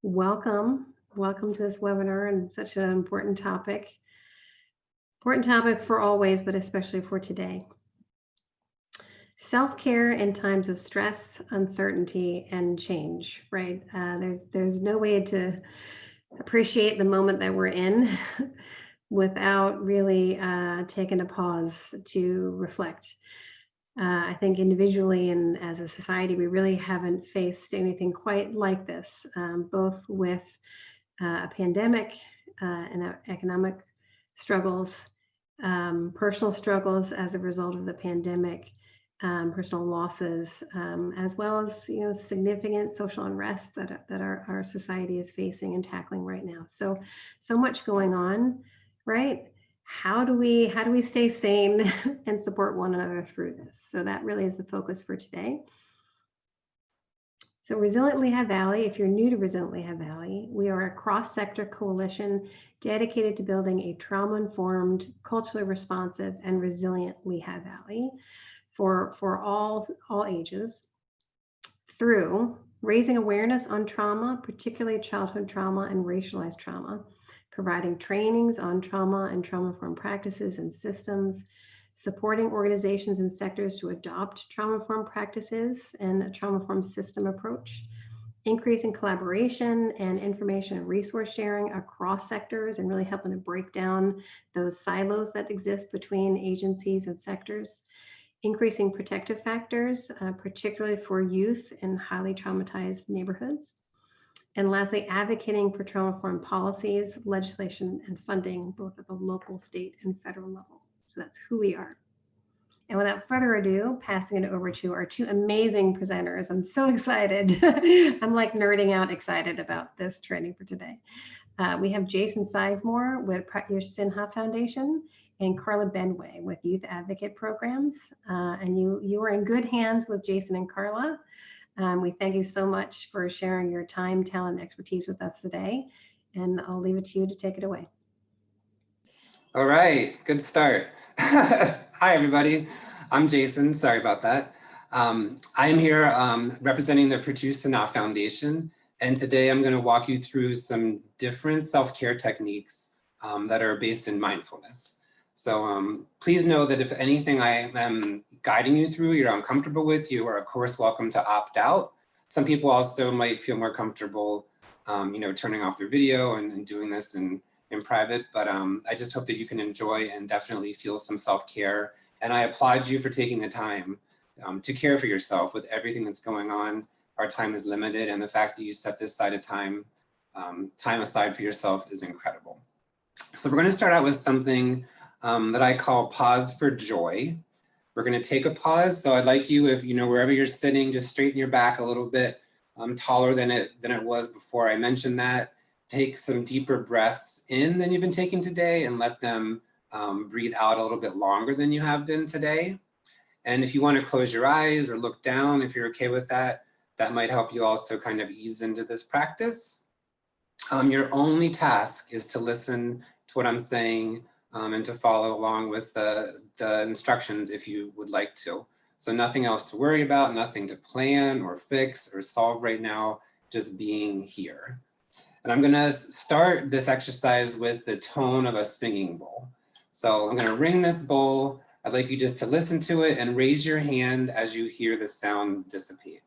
Welcome to this webinar and such an important topic. Important topic for always, but especially for today. Self-care in times of stress, uncertainty, and change, right? There's no way to appreciate the moment that we're in without really taking a pause to reflect. I think individually and as a society, we really haven't faced anything quite like this, both with a pandemic and economic struggles, personal struggles as a result of the pandemic, personal losses, as well as significant social unrest that our society is facing and tackling right now. So much going on, right? How do we stay sane and support one another through this? So that really is the focus for today. So Resilient Lehigh Valley, if you're new to Resilient Lehigh Valley, we are a cross-sector coalition dedicated to building a trauma-informed, culturally responsive, and resilient Lehigh Valley for all ages through raising awareness on trauma, particularly childhood trauma and racialized trauma, providing trainings on trauma and trauma-informed practices and systems, supporting organizations and sectors to adopt trauma-informed practices and a trauma-informed system approach, increasing collaboration and information and resource sharing across sectors and really helping to break down those silos that exist between agencies and sectors, increasing protective factors, particularly for youth in highly traumatized neighborhoods, and lastly, advocating for trauma-informed policies, legislation, and funding, both at the local, state, and federal level. So that's who we are. And without further ado, passing it over to our two amazing presenters. I'm so excited. I'm like nerding out excited about this training for today. We have Jason Sizemore with Pratyush Sinha Foundation and Carla Benway with Youth Advocate Programs. And you are in good hands with Jason and Carla. We thank you so much for sharing your time, talent, and expertise with us today. And I'll leave it to you to take it away. All right, good start. Hi, everybody. I'm Jason. Sorry about that. I am here representing the Pratyush Sinha Foundation. And today I'm going to walk you through some different self-care techniques that are based in mindfulness. So please know that if anything I am guiding you through you're uncomfortable with, you are of course welcome to opt out. Some people also might feel more comfortable, turning off their video and doing this in private, but I just hope that you can enjoy and definitely feel some self-care. And I applaud you for taking the time to care for yourself with everything that's going on. Our time is limited, and the fact that you set this side of time aside for yourself is incredible. So we're going to start out with something that I call pause for joy. We're going to take a pause. So I'd like you, if wherever you're sitting, just straighten your back a little bit taller than it was before I mentioned that. Take some deeper breaths in than you've been taking today and let them breathe out a little bit longer than you have been today. And if you want to close your eyes or look down, if you're okay with that, that might help you also kind of ease into this practice. Your only task is to listen to what I'm saying and to follow along with the instructions if you would like to. So nothing else to worry about, nothing to plan or fix or solve right now, just being here. And I'm going to start this exercise with the tone of a singing bowl. So I'm going to ring this bowl. I'd like you just to listen to it and raise your hand as you hear the sound dissipate.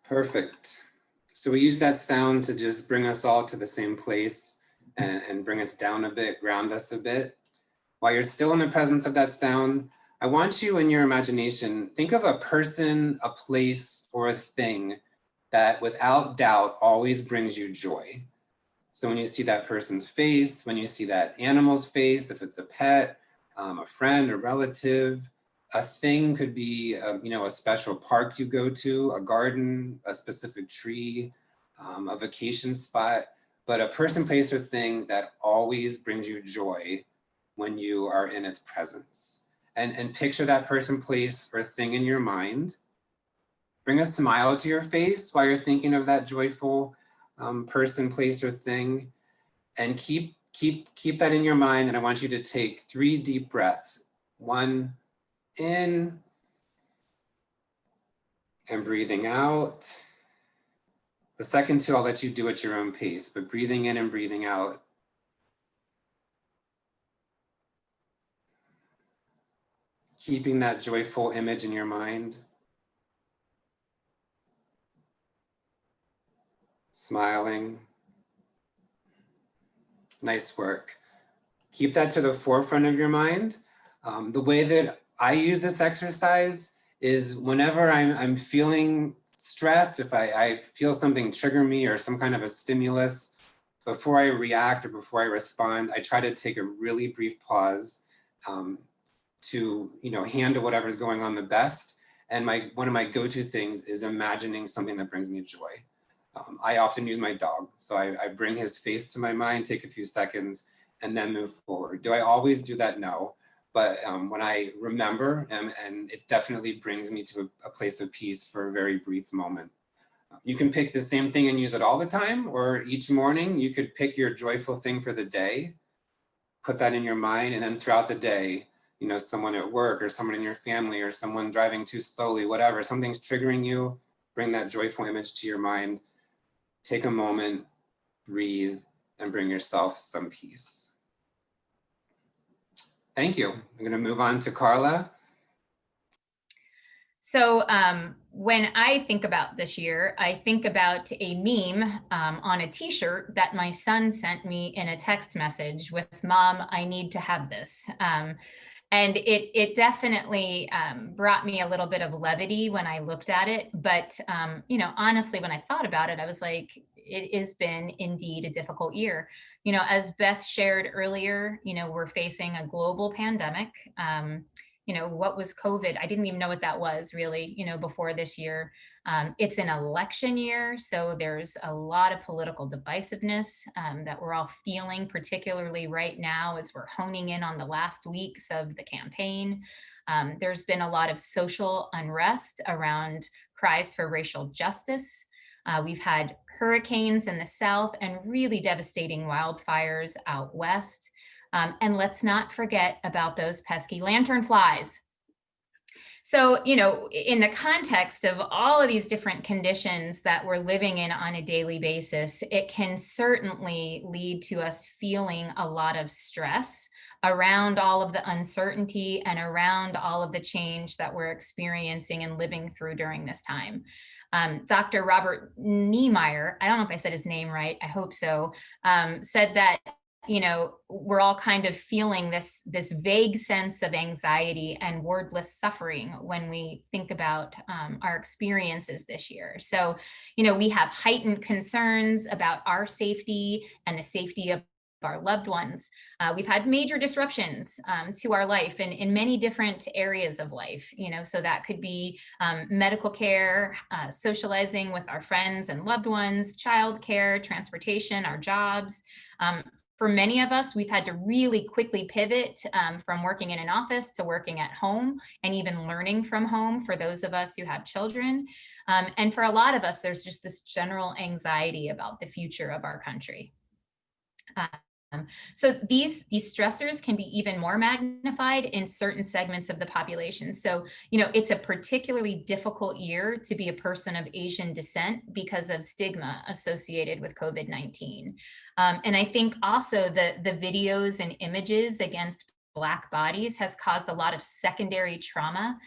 Perfect. So we use that sound to just bring us all to the same place and bring us down a bit, ground us a bit. While you're still in the presence of that sound, I want you in your imagination, think of a person, a place, or a thing that without doubt always brings you joy. So when you see that person's face, when you see that animal's face, if it's a pet, a friend, a relative, a thing could be, a special park you go to, a garden, a specific tree, a vacation spot, but a person, place, or thing that always brings you joy when you are in its presence. and picture that person, place, or thing in your mind. Bring a smile to your face while you're thinking of that joyful person, place, or thing. And keep that in your mind. And I want you to take 3 deep breaths. 1 in and breathing out. The second 2, I'll let you do at your own pace, but breathing in and breathing out. Keeping that joyful image in your mind. Smiling. Nice work. Keep that to the forefront of your mind. The way that I use this exercise is whenever I'm feeling stressed, if I feel something trigger me or some kind of a stimulus, before I react or before I respond, I try to take a really brief pause to handle whatever's going on the best. And one of my go-to things is imagining something that brings me joy. I often use my dog. So I bring his face to my mind, take a few seconds, and then move forward. Do I always do that? No. But when I remember, and it definitely brings me to a place of peace for a very brief moment. You can pick the same thing and use it all the time, or each morning you could pick your joyful thing for the day, put that in your mind, and then throughout the day, someone at work or someone in your family or someone driving too slowly, whatever, something's triggering you, bring that joyful image to your mind, take a moment, breathe, and bring yourself some peace. Thank you. I'm going to move on to Carla. So when I think about this year, I think about a meme on a t-shirt that my son sent me in a text message with, "Mom, I need to have this." And it definitely brought me a little bit of levity when I looked at it. But, honestly, when I thought about it, I was like, it has been indeed a difficult year. As Beth shared earlier, we're facing a global pandemic. What was COVID? I didn't even know what that was really, before this year. It's an election year, so there's a lot of political divisiveness that we're all feeling, particularly right now as we're honing in on the last weeks of the campaign. There's been a lot of social unrest around cries for racial justice. We've had hurricanes in the south and really devastating wildfires out west. And let's not forget about those pesky lantern flies. So, in the context of all of these different conditions that we're living in on a daily basis, it can certainly lead to us feeling a lot of stress around all of the uncertainty and around all of the change that we're experiencing and living through during this time. Dr. Robert Niemeyer, I don't know if I said his name right, I hope so, said that we're all kind of feeling this vague sense of anxiety and wordless suffering when we think about our experiences this year. So, we have heightened concerns about our safety and the safety of our loved ones. We've had major disruptions to our life in many different areas of life, so that could be medical care, socializing with our friends and loved ones, childcare, transportation, our jobs. For many of us, we've had to really quickly pivot from working in an office to working at home and even learning from home for those of us who have children. And for a lot of us, there's just this general anxiety about the future of our country. So these stressors can be even more magnified in certain segments of the population. So, it's a particularly difficult year to be a person of Asian descent because of stigma associated with COVID-19. And I think also the videos and images against Black bodies has caused a lot of secondary trauma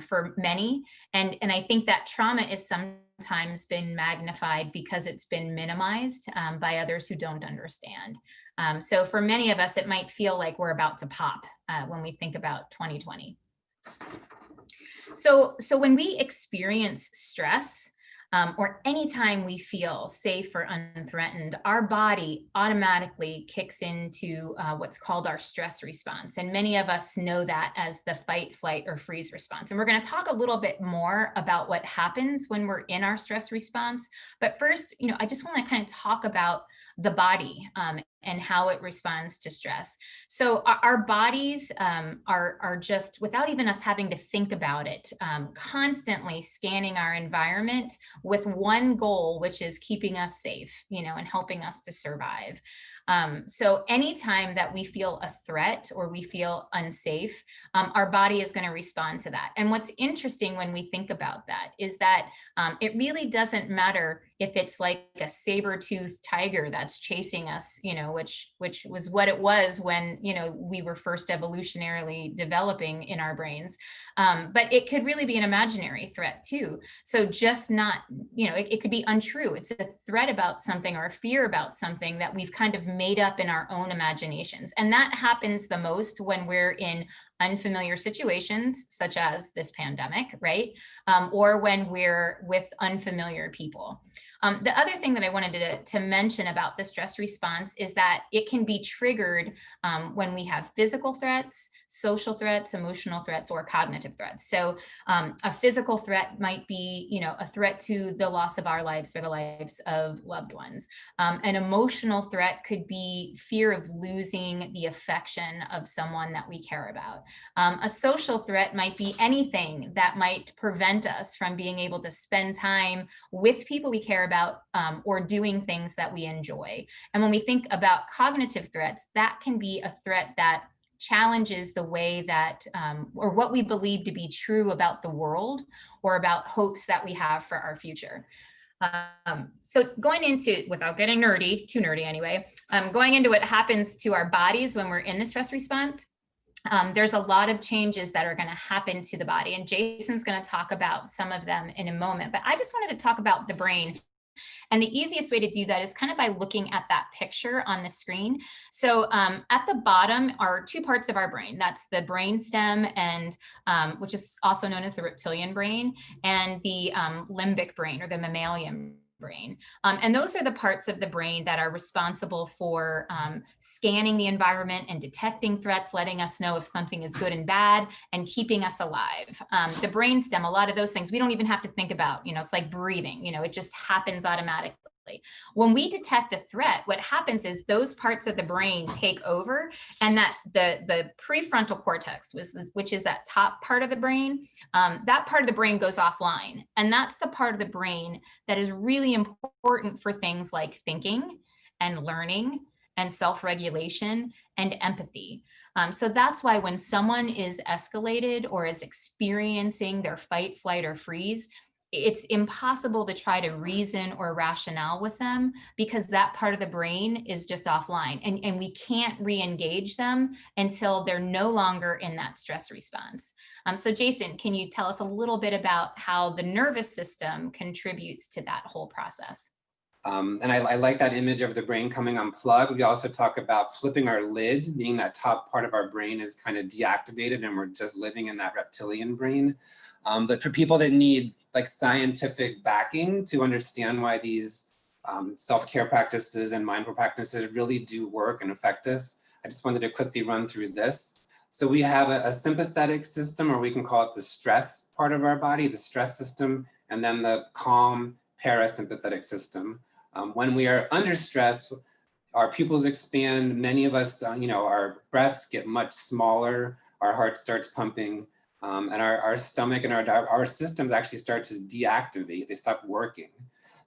for many. And I think that trauma is sometimes been magnified because it's been minimized by others who don't understand. So for many of us, it might feel like we're about to pop when we think about 2020. So when we experience stress, or anytime we feel safe or unthreatened, our body automatically kicks into what's called our stress response. And many of us know that as the fight, flight, or freeze response. And we're going to talk a little bit more about what happens when we're in our stress response. But first, I just want to kind of talk about the body and how it responds to stress. So our bodies are just, without even us having to think about it, constantly scanning our environment with one goal, which is keeping us safe, and helping us to survive. So anytime that we feel a threat or we feel unsafe, our body is going to respond to that. And what's interesting when we think about that is that it really doesn't matter if it's like a saber-toothed tiger that's chasing us, which was what it was when, we were first evolutionarily developing in our brains. But it could really be an imaginary threat too. So just not, it could be untrue. It's a threat about something or a fear about something that we've kind of made up in our own imaginations. And that happens the most when we're in unfamiliar situations, such as this pandemic, right? Or when we're with unfamiliar people. The other thing that I wanted to mention about the stress response is that it can be triggered when we have physical threats, social threats, emotional threats, or cognitive threats. So a physical threat might be, a threat to the loss of our lives or the lives of loved ones. An emotional threat could be fear of losing the affection of someone that we care about. A social threat might be anything that might prevent us from being able to spend time with people we care about or doing things that we enjoy. And when we think about cognitive threats, that can be a threat that challenges the way that, or what we believe to be true about the world or about hopes that we have for our future. So going into, without getting nerdy, too nerdy anyway, going into what happens to our bodies when we're in the stress response, there's a lot of changes that are going to happen to the body. And Jason's going to talk about some of them in a moment. But I just wanted to talk about the brain. And the easiest way to do that is kind of by looking at that picture on the screen. So at the bottom are two parts of our brain. That's the brain stem, and which is also known as the reptilian brain, and the limbic brain, or the mammalian brain. And those are the parts of the brain that are responsible for scanning the environment and detecting threats, letting us know if something is good and bad, and keeping us alive. The brain stem, a lot of those things we don't even have to think about. It's like breathing, it just happens automatically. When we detect a threat, what happens is those parts of the brain take over, and that the prefrontal cortex, which is that top part of the brain, that part of the brain goes offline. And that's the part of the brain that is really important for things like thinking and learning and self-regulation and empathy. So that's why when someone is escalated or is experiencing their fight, flight, or freeze, it's impossible to try to reason or rationale with them, because that part of the brain is just offline, and we can't re-engage them until they're no longer in that stress response. So Jason, can you tell us a little bit about how the nervous system contributes to that whole process? And I like that image of the brain coming unplugged. We also talk about flipping our lid, meaning that top part of our brain is kind of deactivated and we're just living in that reptilian brain. But for people that need like scientific backing to understand why these self-care practices and mindful practices really do work and affect us, I just wanted to quickly run through this. So we have a sympathetic system, or we can call it the stress part of our body, the stress system, and then the calm parasympathetic system. When we are under stress, our pupils expand. Many of us, our breaths get much smaller, our heart starts pumping, and our stomach and our systems actually start to deactivate, they stop working.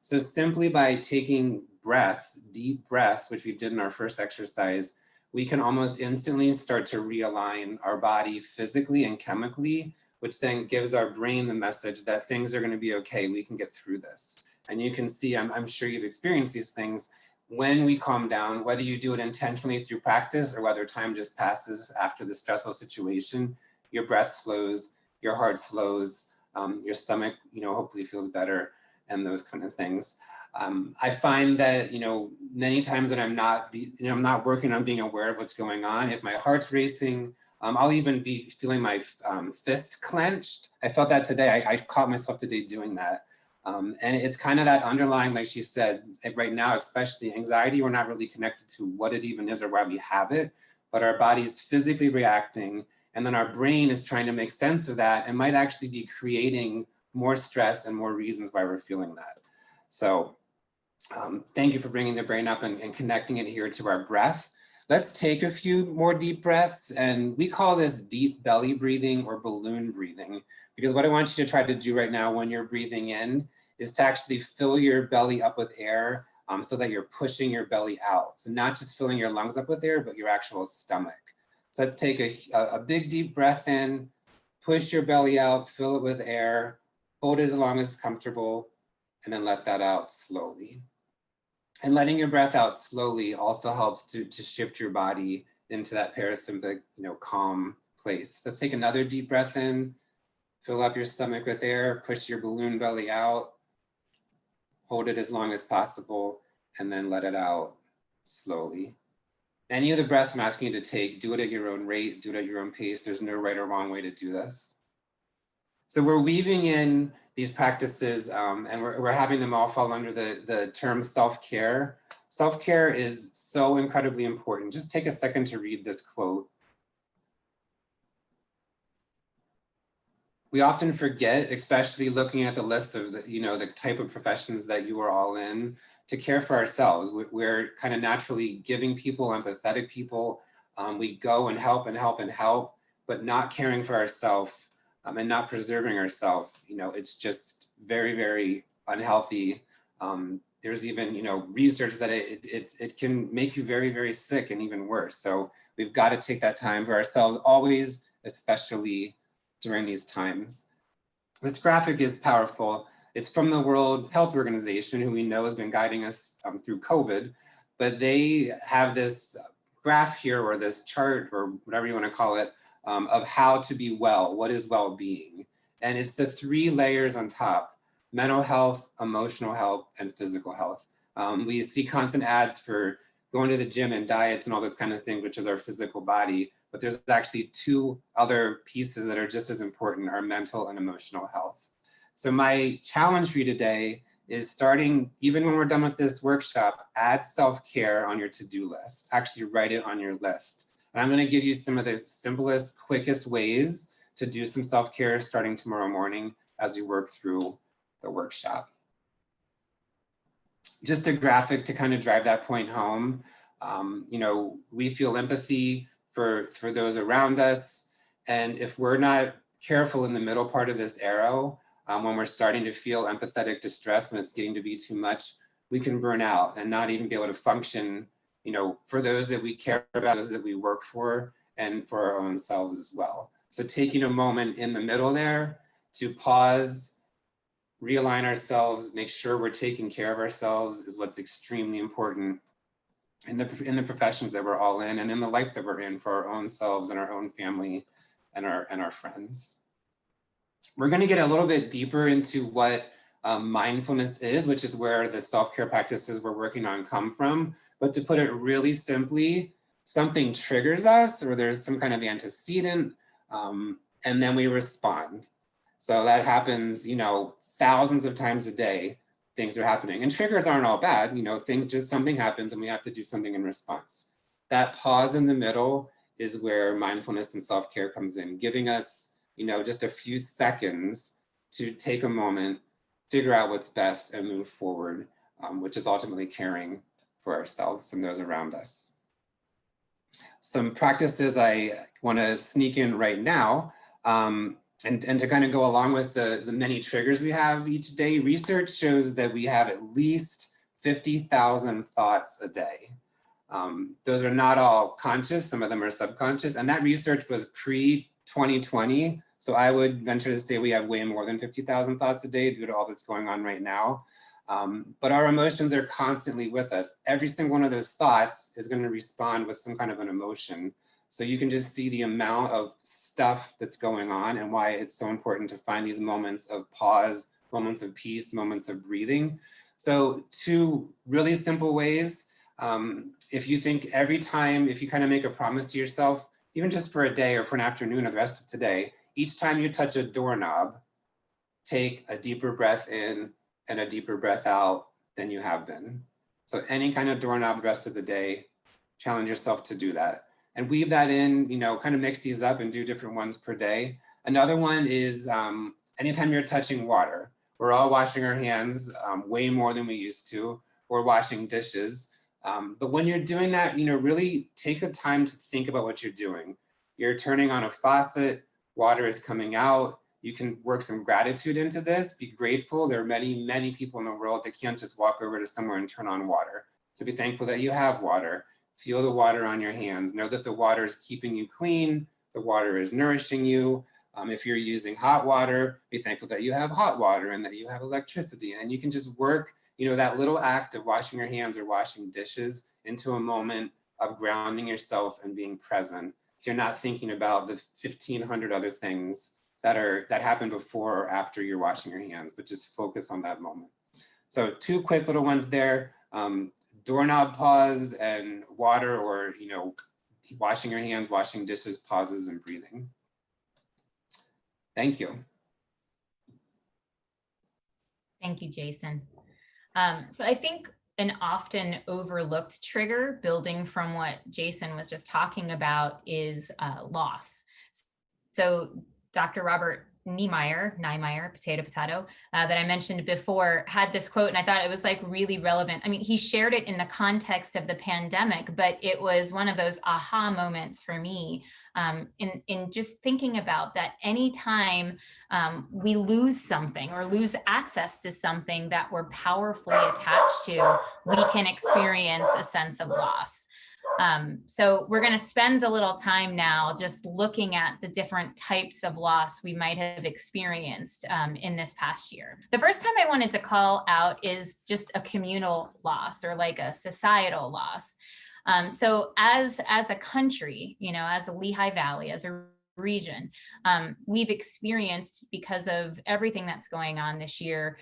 So simply by taking breaths, deep breaths, which we did in our first exercise, we can almost instantly start to realign our body physically and chemically, which then gives our brain the message that things are going to be okay, we can get through this. And you can see, I'm sure you've experienced these things, when we calm down, whether you do it intentionally through practice or whether time just passes after the stressful situation, your breath slows, your heart slows, your stomach, hopefully feels better, and those kind of things. I find that, many times when I'm not working on being aware of what's going on, if my heart's racing, I'll even be feeling my fist clenched. I felt that today. I caught myself today doing that. And it's kind of that underlying, like she said, right now, especially anxiety, we're not really connected to what it even is or why we have it, but our body's physically reacting, and then our brain is trying to make sense of that and might actually be creating more stress and more reasons why we're feeling that. So Thank you for bringing the brain up and connecting it here to our breath. Let's take a few more deep breaths, and we call this deep belly breathing or balloon breathing, because what I want you to try to do right now when you're breathing in is to actually fill your belly up with air so that you're pushing your belly out. So not just filling your lungs up with air, but your actual stomach. So let's take a big deep breath in, push your belly out, fill it with air, hold it as long as it's comfortable, and then let that out slowly. And letting your breath out slowly also helps to shift your body into that parasympathetic, calm place. Let's take another deep breath in, fill up your stomach with air, push your balloon belly out, hold it as long as possible, and then let it out slowly. Any of the breaths I'm asking you to take, do it at your own rate, do it at your own pace. There's no right or wrong way to do this. So we're weaving in these practices and we're having them all fall under the term self-care. Self-care is so incredibly important. Just take a second to read this quote. We often forget, especially looking at the list of the type of professions that you are all in, to care for ourselves. We're kind of naturally giving people, empathetic people. We go and help and help and help, but not caring for ourselves and not preserving ourselves. It's just very, very unhealthy. There's even research that it can make you very, very sick and even worse. So we've got to take that time for ourselves always, especially during these times. This graphic is powerful. It's from the World Health Organization, who we know has been guiding us through COVID, but they have this graph here, or this chart, or whatever you want to call it, of how to be well. What is well-being? And it's the 3 layers on top: mental health, emotional health, and physical health. We see constant ads for going to the gym and diets and all this kind of thing, which is our physical body. But there's actually 2 other pieces that are just as important: our mental and emotional health. So my challenge for you today is, starting, even when we're done with this workshop, add self-care on your to-do list. Actually write it on your list. And I'm going to give you some of the simplest, quickest ways to do some self-care starting tomorrow morning as we work through the workshop. Just a graphic to kind of drive that point home. We feel empathy for those around us. And if we're not careful in the middle part of this arrow, when we're starting to feel empathetic distress, when it's getting to be too much, we can burn out and not even be able to function, for those that we care about, those that we work for, and for our own selves as well. So taking a moment in the middle there to pause, realign ourselves, make sure we're taking care of ourselves is what's extremely important in the professions that we're all in, and in the life that we're in, for our own selves and our own family and our friends. We're going to get a little bit deeper into what mindfulness is, which is where the self-care practices we're working on come from. But to put it really simply, something triggers us, or there's some kind of antecedent, and then we respond. So that happens, thousands of times a day. Things are happening, and triggers aren't all bad. Something happens and we have to do something in response. That pause in the middle is where mindfulness and self-care comes in, giving us, just a few seconds to take a moment, figure out what's best, and move forward, which is ultimately caring for ourselves and those around us. Some practices I want to sneak in right now, and to kind of go along with the many triggers we have each day. Research shows that we have at least 50,000 thoughts a day. Those are not all conscious, some of them are subconscious, and that research was pre-2020. So I would venture to say we have way more than 50,000 thoughts a day due to all that's going on right now. But our emotions are constantly with us. Every single one of those thoughts is going to respond with some kind of an emotion. So you can just see the amount of stuff that's going on and why it's so important to find these moments of pause, moments of peace, moments of breathing. So 2 really simple ways. If you think every time, if you kind of make a promise to yourself, even just for a day or for an afternoon or the rest of today, each time you touch a doorknob, take a deeper breath in and a deeper breath out than you have been. So any kind of doorknob the rest of the day, challenge yourself to do that. And weave that in, kind of mix these up and do different ones per day. Another one is anytime you're touching water. We're all washing our hands way more than we used to. or washing dishes. But when you're doing that, really take the time to think about what you're doing. You're turning on a faucet, water is coming out. You can work some gratitude into this, be grateful. There are many, many people in the world that can't just walk over to somewhere and turn on water. So be thankful that you have water. Feel the water on your hands. Know that the water is keeping you clean. The water is nourishing you. If you're using hot water, be thankful that you have hot water and that you have electricity. And you can just work, that little act of washing your hands or washing dishes into a moment of grounding yourself and being present. So you're not thinking about the 1,500 other things that happen before or after you're washing your hands, but just focus on that moment. So 2 quick little ones there. Doorknob pause and water, or washing your hands, washing dishes, pauses and breathing. Thank you. Thank you, Jason. So I think an often overlooked trigger, building from what Jason was just talking about, is loss. So Dr. Robert Niemeyer, potato, that I mentioned before, had this quote, and I thought it was like really relevant. I mean, he shared it in the context of the pandemic, but it was one of those aha moments for me in just thinking about that anytime we lose something or lose access to something that we're powerfully attached to, we can experience a sense of loss. So we're going to spend a little time now just looking at the different types of loss we might have experienced in this past year. The first time I wanted to call out is just a communal loss, or like a societal loss. So as a country, as a Lehigh Valley, as a region, we've experienced, because of everything that's going on this year,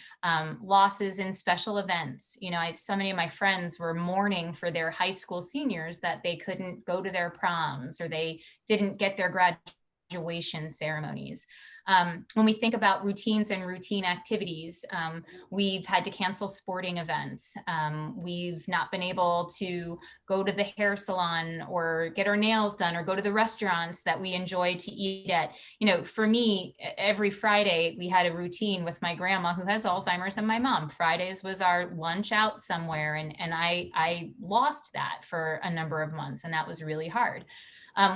losses in special events. So many of my friends were mourning for their high school seniors that they couldn't go to their proms, or they didn't get their graduation ceremonies. When we think about routines and routine activities, we've had to cancel sporting events. We've not been able to go to the hair salon or get our nails done or go to the restaurants that we enjoy to eat at. For me, every Friday we had a routine with my grandma, who has Alzheimer's, and my mom. Fridays was our lunch out somewhere. And I lost that for a number of months, and that was really hard.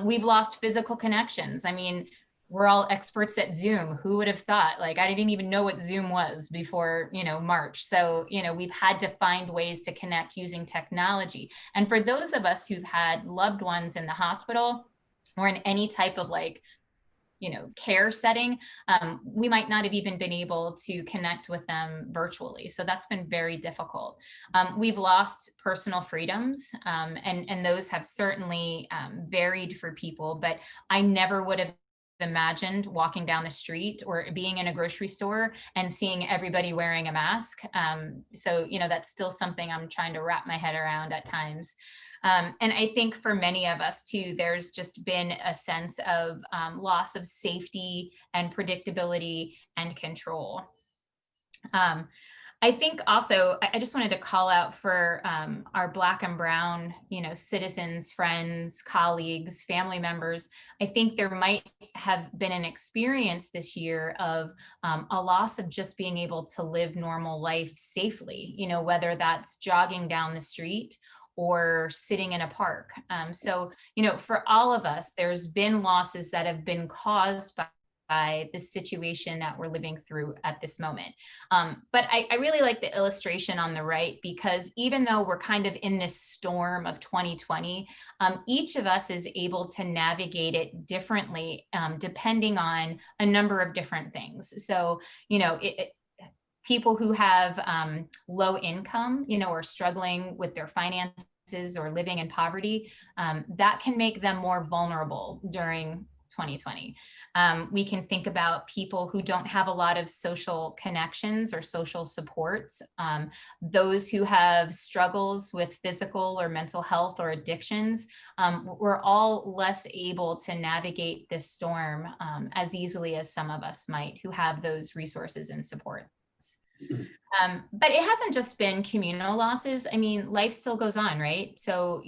We've lost physical connections. I mean, we're all experts at Zoom. Who would have thought? Like, I didn't even know what Zoom was before, March. So, we've had to find ways to connect using technology. And for those of us who've had loved ones in the hospital or in any type of care setting, we might not have even been able to connect with them virtually. So that's been very difficult. We've lost personal freedoms, and those have certainly varied for people, but I never would have imagined walking down the street or being in a grocery store and seeing everybody wearing a mask. So, that's still something I'm trying to wrap my head around at times. And I think for many of us too, there's just been a sense of loss of safety and predictability and control. I think also, I just wanted to call out for our Black and Brown, citizens, friends, colleagues, family members. I think there might have been an experience this year of a loss of just being able to live normal life safely, whether that's jogging down the street or sitting in a park. So, for all of us, there's been losses that have been caused by the situation that we're living through at this moment. But I really like the illustration on the right, because even though we're kind of in this storm of 2020, each of us is able to navigate it differently, depending on a number of different things. So, people who have low income, or struggling with their finances or living in poverty, that can make them more vulnerable during 2020. We can think about people who don't have a lot of social connections or social supports, those who have struggles with physical or mental health or addictions. We're all less able to navigate this storm as easily as some of us might, who have those resources and supports. But it hasn't just been communal losses. I mean, life still goes on, right? So,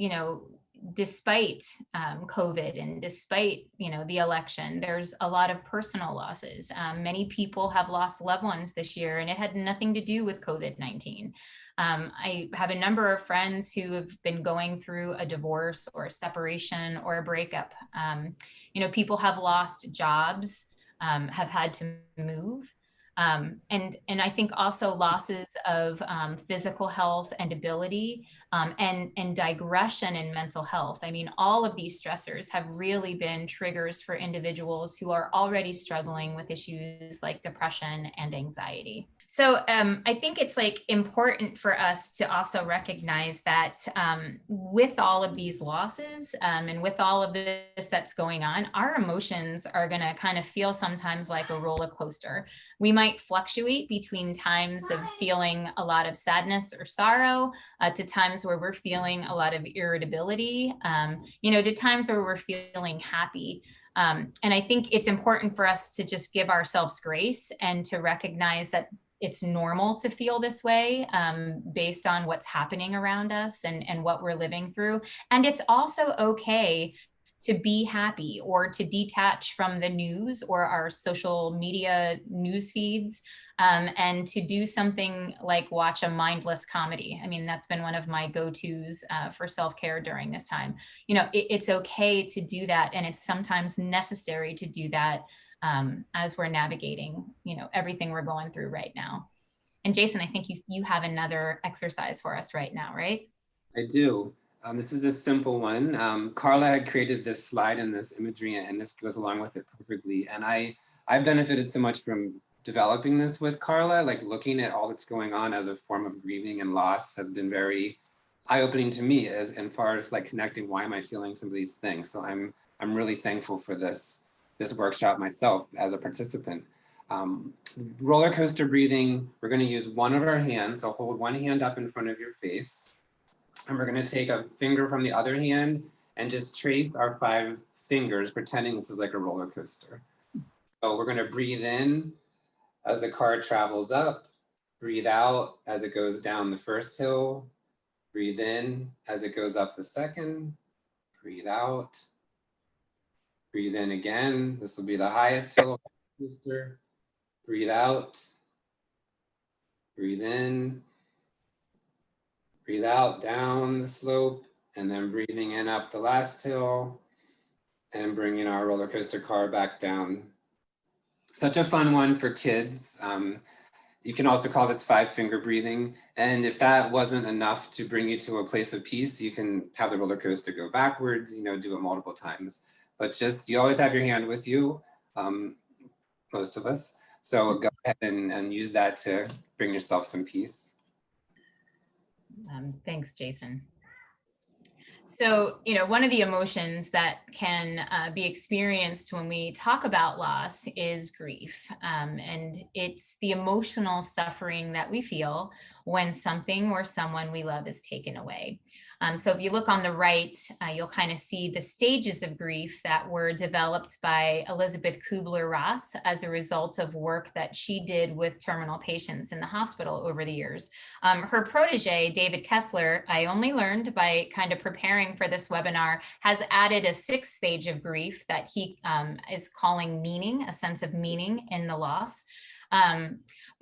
despite COVID and despite, the election, there's a lot of personal losses. Many people have lost loved ones this year, and it had nothing to do with COVID-19. I have a number of friends who have been going through a divorce or a separation or a breakup. People have lost jobs, have had to move. And I think also losses of physical health and ability, and digression in mental health. I mean, all of these stressors have really been triggers for individuals who are already struggling with issues like depression and anxiety. So I think it's important for us to also recognize that with all of these losses and with all of this that's going on, our emotions are going to kind of feel sometimes like a roller coaster. We might fluctuate between times of feeling a lot of sadness or sorrow to times where we're feeling a lot of irritability, to times where we're feeling happy. And I think it's important for us to just give ourselves grace and to recognize that it's normal to feel this way based on what's happening around us and what we're living through. And it's also okay to be happy or to detach from the news or our social media news feeds and to do something like watch a mindless comedy. I mean, that's been one of my go-tos for self-care during this time. It's okay to do that, and it's sometimes necessary to do that as we're navigating, everything we're going through right now. And Jason, I think you have another exercise for us right now, right? I do. This is a simple one. Carla had created this slide and this imagery, and this goes along with it perfectly. And I've benefited so much from developing this with Carla, like looking at all that's going on as a form of grieving and loss has been very eye-opening to me as far as like connecting, why am I feeling some of these things? So I'm really thankful for this workshop myself as a participant. Roller coaster breathing, we're going to use one of our hands. So hold one hand up in front of your face. And we're going to take a finger from the other hand and just trace our 5 fingers, pretending this is like a roller coaster. So we're going to breathe in as the car travels up, breathe out as it goes down the first hill, breathe in as it goes up the second, breathe out, breathe in again. This will be the highest hill of the coaster. Breathe out, breathe in, breathe out down the slope, and then breathing in up the last hill and bringing our roller coaster car back down. Such a fun one for kids. You can also call this 5-finger breathing. And if that wasn't enough to bring you to a place of peace, you can have the roller coaster go backwards, do it multiple times. But you always have your hand with you, most of us. So go ahead and use that to bring yourself some peace. Thanks, Jason. So, one of the emotions that can be experienced when we talk about loss is grief. And it's the emotional suffering that we feel when something or someone we love is taken away. So if you look on the right, you'll kind of see the stages of grief that were developed by Elizabeth Kubler-Ross as a result of work that she did with terminal patients in the hospital over the years. Her protege, David Kessler, I only learned by kind of preparing for this webinar, has added a 6th stage of grief that he is calling meaning, a sense of meaning in the loss.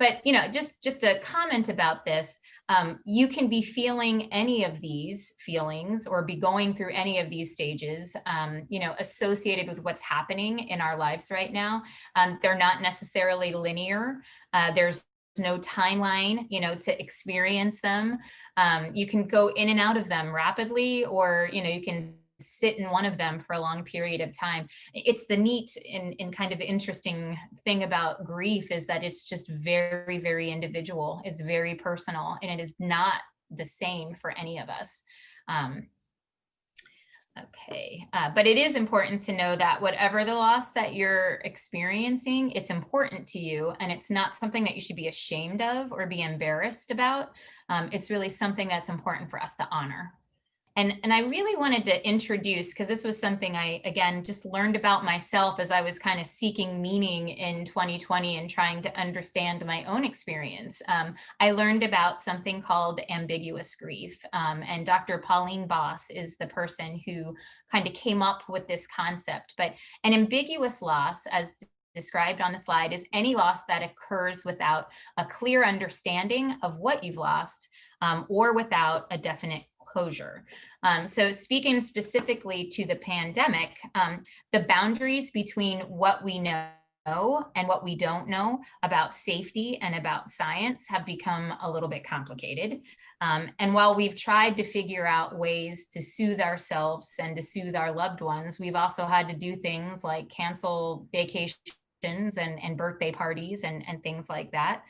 But just a comment about this, you can be feeling any of these feelings or be going through any of these stages, associated with what's happening in our lives right now. They're not necessarily linear. There's no timeline, to experience them. You can go in and out of them rapidly, or, you can sit in one of them for a long period of time. It's the neat and kind of interesting thing about grief is that it's just very, very individual. It's very personal, and it is not the same for any of us. Okay, but it is important to know that whatever the loss that you're experiencing, it's important to you, and it's not something that you should be ashamed of or be embarrassed about. It's really something that's important for us to honor. And I really wanted to introduce, because this was something I, again, just learned about myself as I was kind of seeking meaning in 2020 and trying to understand my own experience. I learned about something called ambiguous grief. And Dr. Pauline Boss is the person who kind of came up with this concept. But an ambiguous loss, as described on the slide, is any loss that occurs without a clear understanding of what you've lost, or without a definite closure. So speaking specifically to the pandemic, the boundaries between what we know and what we don't know about safety and about science have become a little bit complicated. And while we've tried to figure out ways to soothe ourselves and to soothe our loved ones, we've also had to do things like cancel vacations and birthday parties and things like that.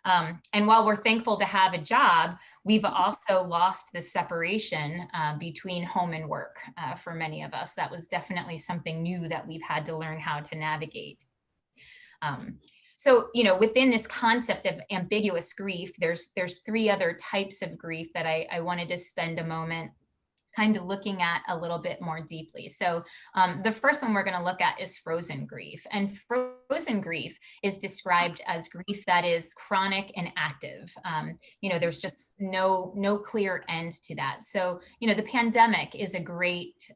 And while we're thankful to have a job, we've also lost the separation between home and work for many of us. That was definitely something new that we've had to learn how to navigate. So, within this concept of ambiguous grief, there's three other types of grief that I wanted to spend a moment kind of looking at a little bit more deeply. So the first one we're going to look at is frozen grief. And frozen grief is described as grief that is chronic and active. There's just no clear end to that. So, the pandemic is a great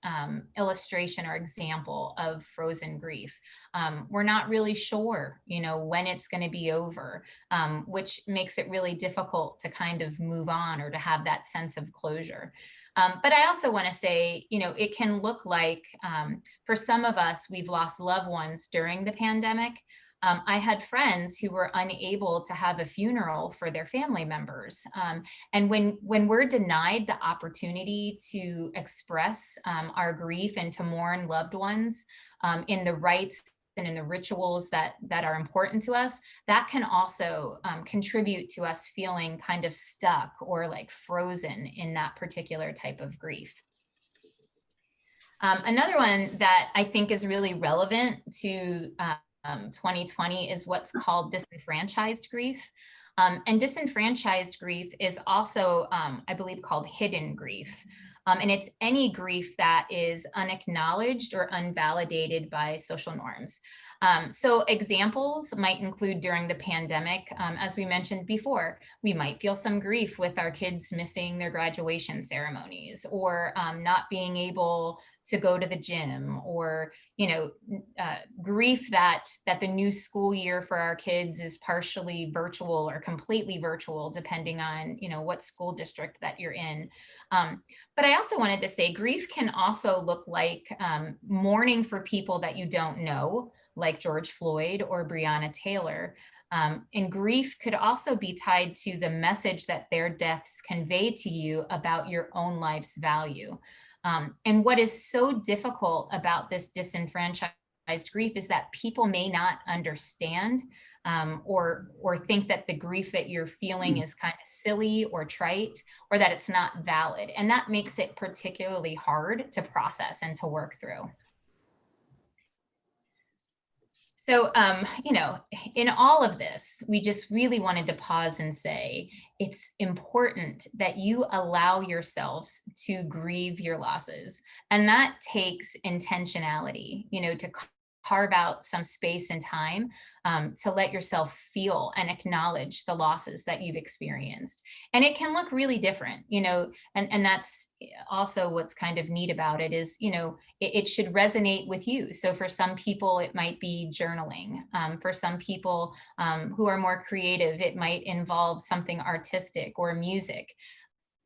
illustration or example of frozen grief. We're not really sure, when it's going to be over, which makes it really difficult to kind of move on or to have that sense of closure. But I also want to say, it can look like, for some of us, we've lost loved ones during the pandemic. I had friends who were unable to have a funeral for their family members. And when we're denied the opportunity to express our grief and to mourn loved ones in the rites and in the rituals that are important to us, that can also contribute to us feeling kind of stuck or like frozen in that particular type of grief. Another one that I think is really relevant to 2020 is what's called disenfranchised grief. And disenfranchised grief is also, I believe, called hidden grief. And it's any grief that is unacknowledged or unvalidated by social norms. So examples might include during the pandemic, as we mentioned before, we might feel some grief with our kids missing their graduation ceremonies, or not being able to go to the gym, or grief that the new school year for our kids is partially virtual or completely virtual, depending on what school district that you're in. But I also wanted to say grief can also look like mourning for people that you don't know, like George Floyd or Breonna Taylor. And grief could also be tied to the message that their deaths convey to you about your own life's value. And what is so difficult about this disenfranchised grief is that people may not understand or think that the grief that you're feeling is kind of silly or trite, or that it's not valid. And that makes it particularly hard to process and to work through. So, in all of this, we just really wanted to pause and say, it's important that you allow yourselves to grieve your losses. And that takes intentionality, to carve out some space and time to let yourself feel and acknowledge the losses that you've experienced. And it can look really different, and that's also what's kind of neat about it is, it should resonate with you. So for some people, it might be journaling. For some people who are more creative, it might involve something artistic or music.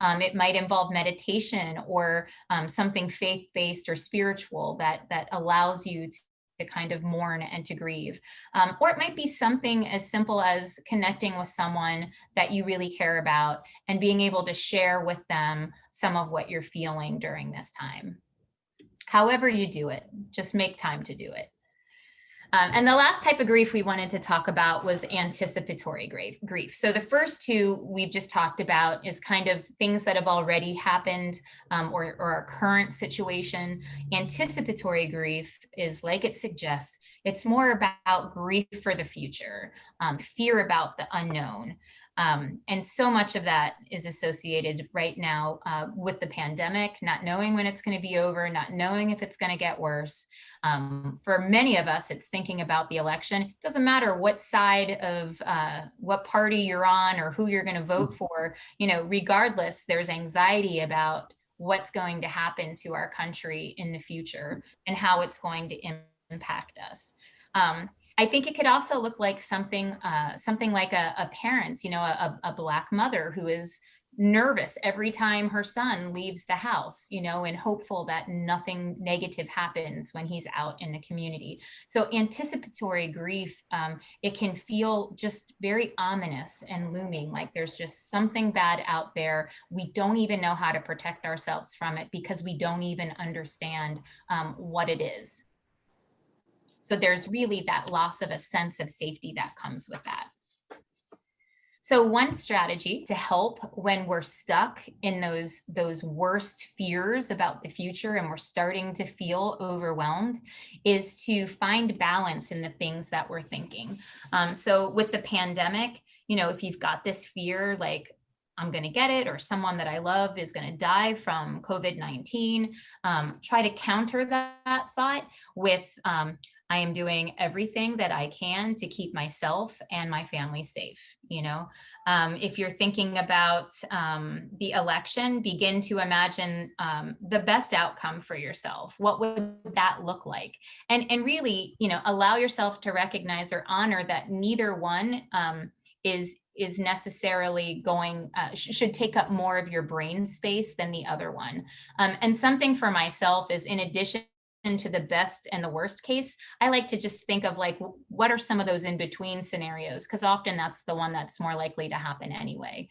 It might involve meditation or something faith-based or spiritual that allows you to kind of mourn and to grieve. Or it might be something as simple as connecting with someone that you really care about and being able to share with them some of what you're feeling during this time. However you do it, just make time to do it. And the last type of grief we wanted to talk about was anticipatory grief. So the first two we've just talked about is kind of things that have already happened or our current situation. Anticipatory grief is, like it suggests, it's more about grief for the future, fear about the unknown. And so much of that is associated right now with the pandemic, not knowing when it's going to be over, not knowing if it's going to get worse. For many of us, it's thinking about the election. It doesn't matter what side of what party you're on or who you're going to vote for, regardless, there's anxiety about what's going to happen to our country in the future and how it's going to impact us. I think it could also look like something like a parent, a Black mother who is nervous every time her son leaves the house, and hopeful that nothing negative happens when he's out in the community. So anticipatory grief, it can feel just very ominous and looming, like there's just something bad out there. We don't even know how to protect ourselves from it because we don't even understand what it is. So there's really that loss of a sense of safety that comes with that. So one strategy to help when we're stuck in those worst fears about the future and we're starting to feel overwhelmed is to find balance in the things that we're thinking. So with the pandemic, if you've got this fear, like I'm going to get it, or someone that I love is going to die from COVID-19, try to counter that thought with, I am doing everything that I can to keep myself and my family safe. If you're thinking about the election, begin to imagine the best outcome for yourself. What would that look like? And really, allow yourself to recognize or honor that neither one is necessarily going, should take up more of your brain space than the other one. And something for myself is, in addition to the best and the worst case, I like to just think of like, what are some of those in between scenarios? Because often that's the one that's more likely to happen anyway.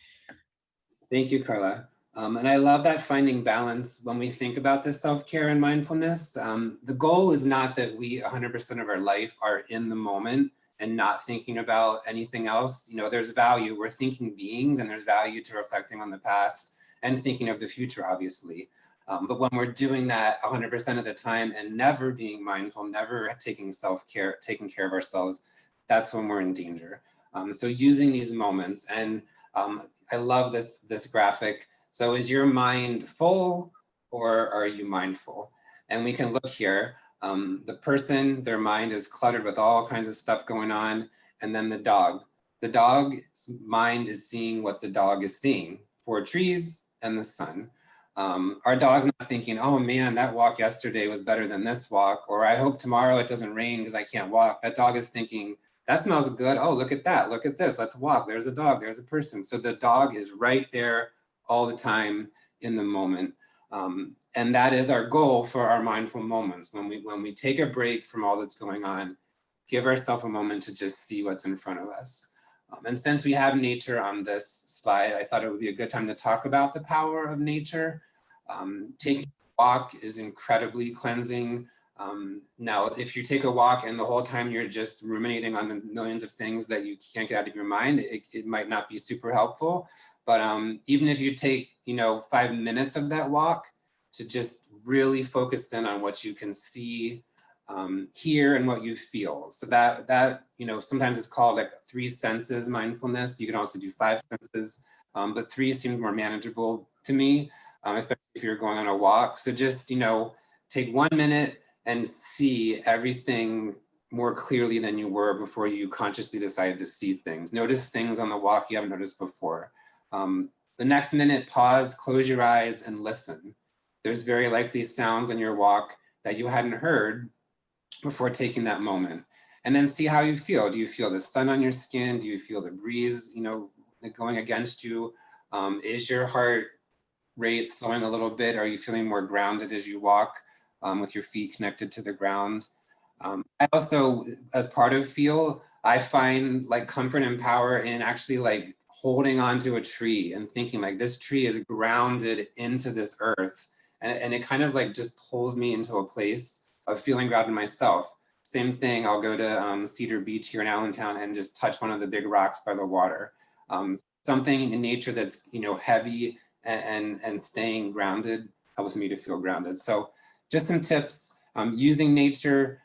Thank you, Carla. And I love that finding balance when we think about this self-care and mindfulness. The goal is not that we 100% of our life are in the moment and not thinking about anything else. There's value. We're thinking beings, and there's value to reflecting on the past and thinking of the future, obviously. But when we're doing that 100% of the time and never being mindful, never taking self-care, taking care of ourselves, that's when we're in danger. So using these moments, and I love this graphic. So is your mind full or are you mindful? And we can look here. The person, their mind is cluttered with all kinds of stuff going on. And then the dog's mind is seeing what the dog is seeing: 4 trees and the sun. Our dog's not thinking, oh man, that walk yesterday was better than this walk, or I hope tomorrow it doesn't rain because I can't walk. That dog is thinking, that smells good. Oh, look at that. Look at this. Let's walk. There's a dog. There's a person. So the dog is right there all the time in the moment. And that is our goal for our mindful moments. When we take a break from all that's going on, give ourselves a moment to just see what's in front of us. And since we have nature on this slide, I thought it would be a good time to talk about the power of nature. Taking a walk is incredibly cleansing. Now, if you take a walk and the whole time you're just ruminating on the millions of things that you can't get out of your mind, it might not be super helpful. But even if you take, 5 minutes of that walk to just really focus in on what you can see, hear, and what you feel. So that sometimes it's called like 3 senses mindfulness. You can also do 5 senses, but 3 seems more manageable to me, especially if you're going on a walk. So just, take 1 minute and see everything more clearly than you were before you consciously decided to see things. Notice things on the walk you haven't noticed before. The next minute, pause, close your eyes, and listen. There's very likely sounds on your walk that you hadn't heard before taking that moment. And then see how you feel. Do you feel the sun on your skin? Do you feel the breeze, going against you? Is your heart rate slowing a little bit? Are you feeling more grounded as you walk with your feet connected to the ground? I also, as part of feel, I find like comfort and power in actually like holding onto a tree and thinking like this tree is grounded into this earth. And it kind of like just pulls me into a place of feeling grounded myself. Same thing, I'll go to Cedar Beach here in Allentown and just touch one of the big rocks by the water. Something in nature that's heavy and staying grounded helps me to feel grounded. So just some tips, using nature,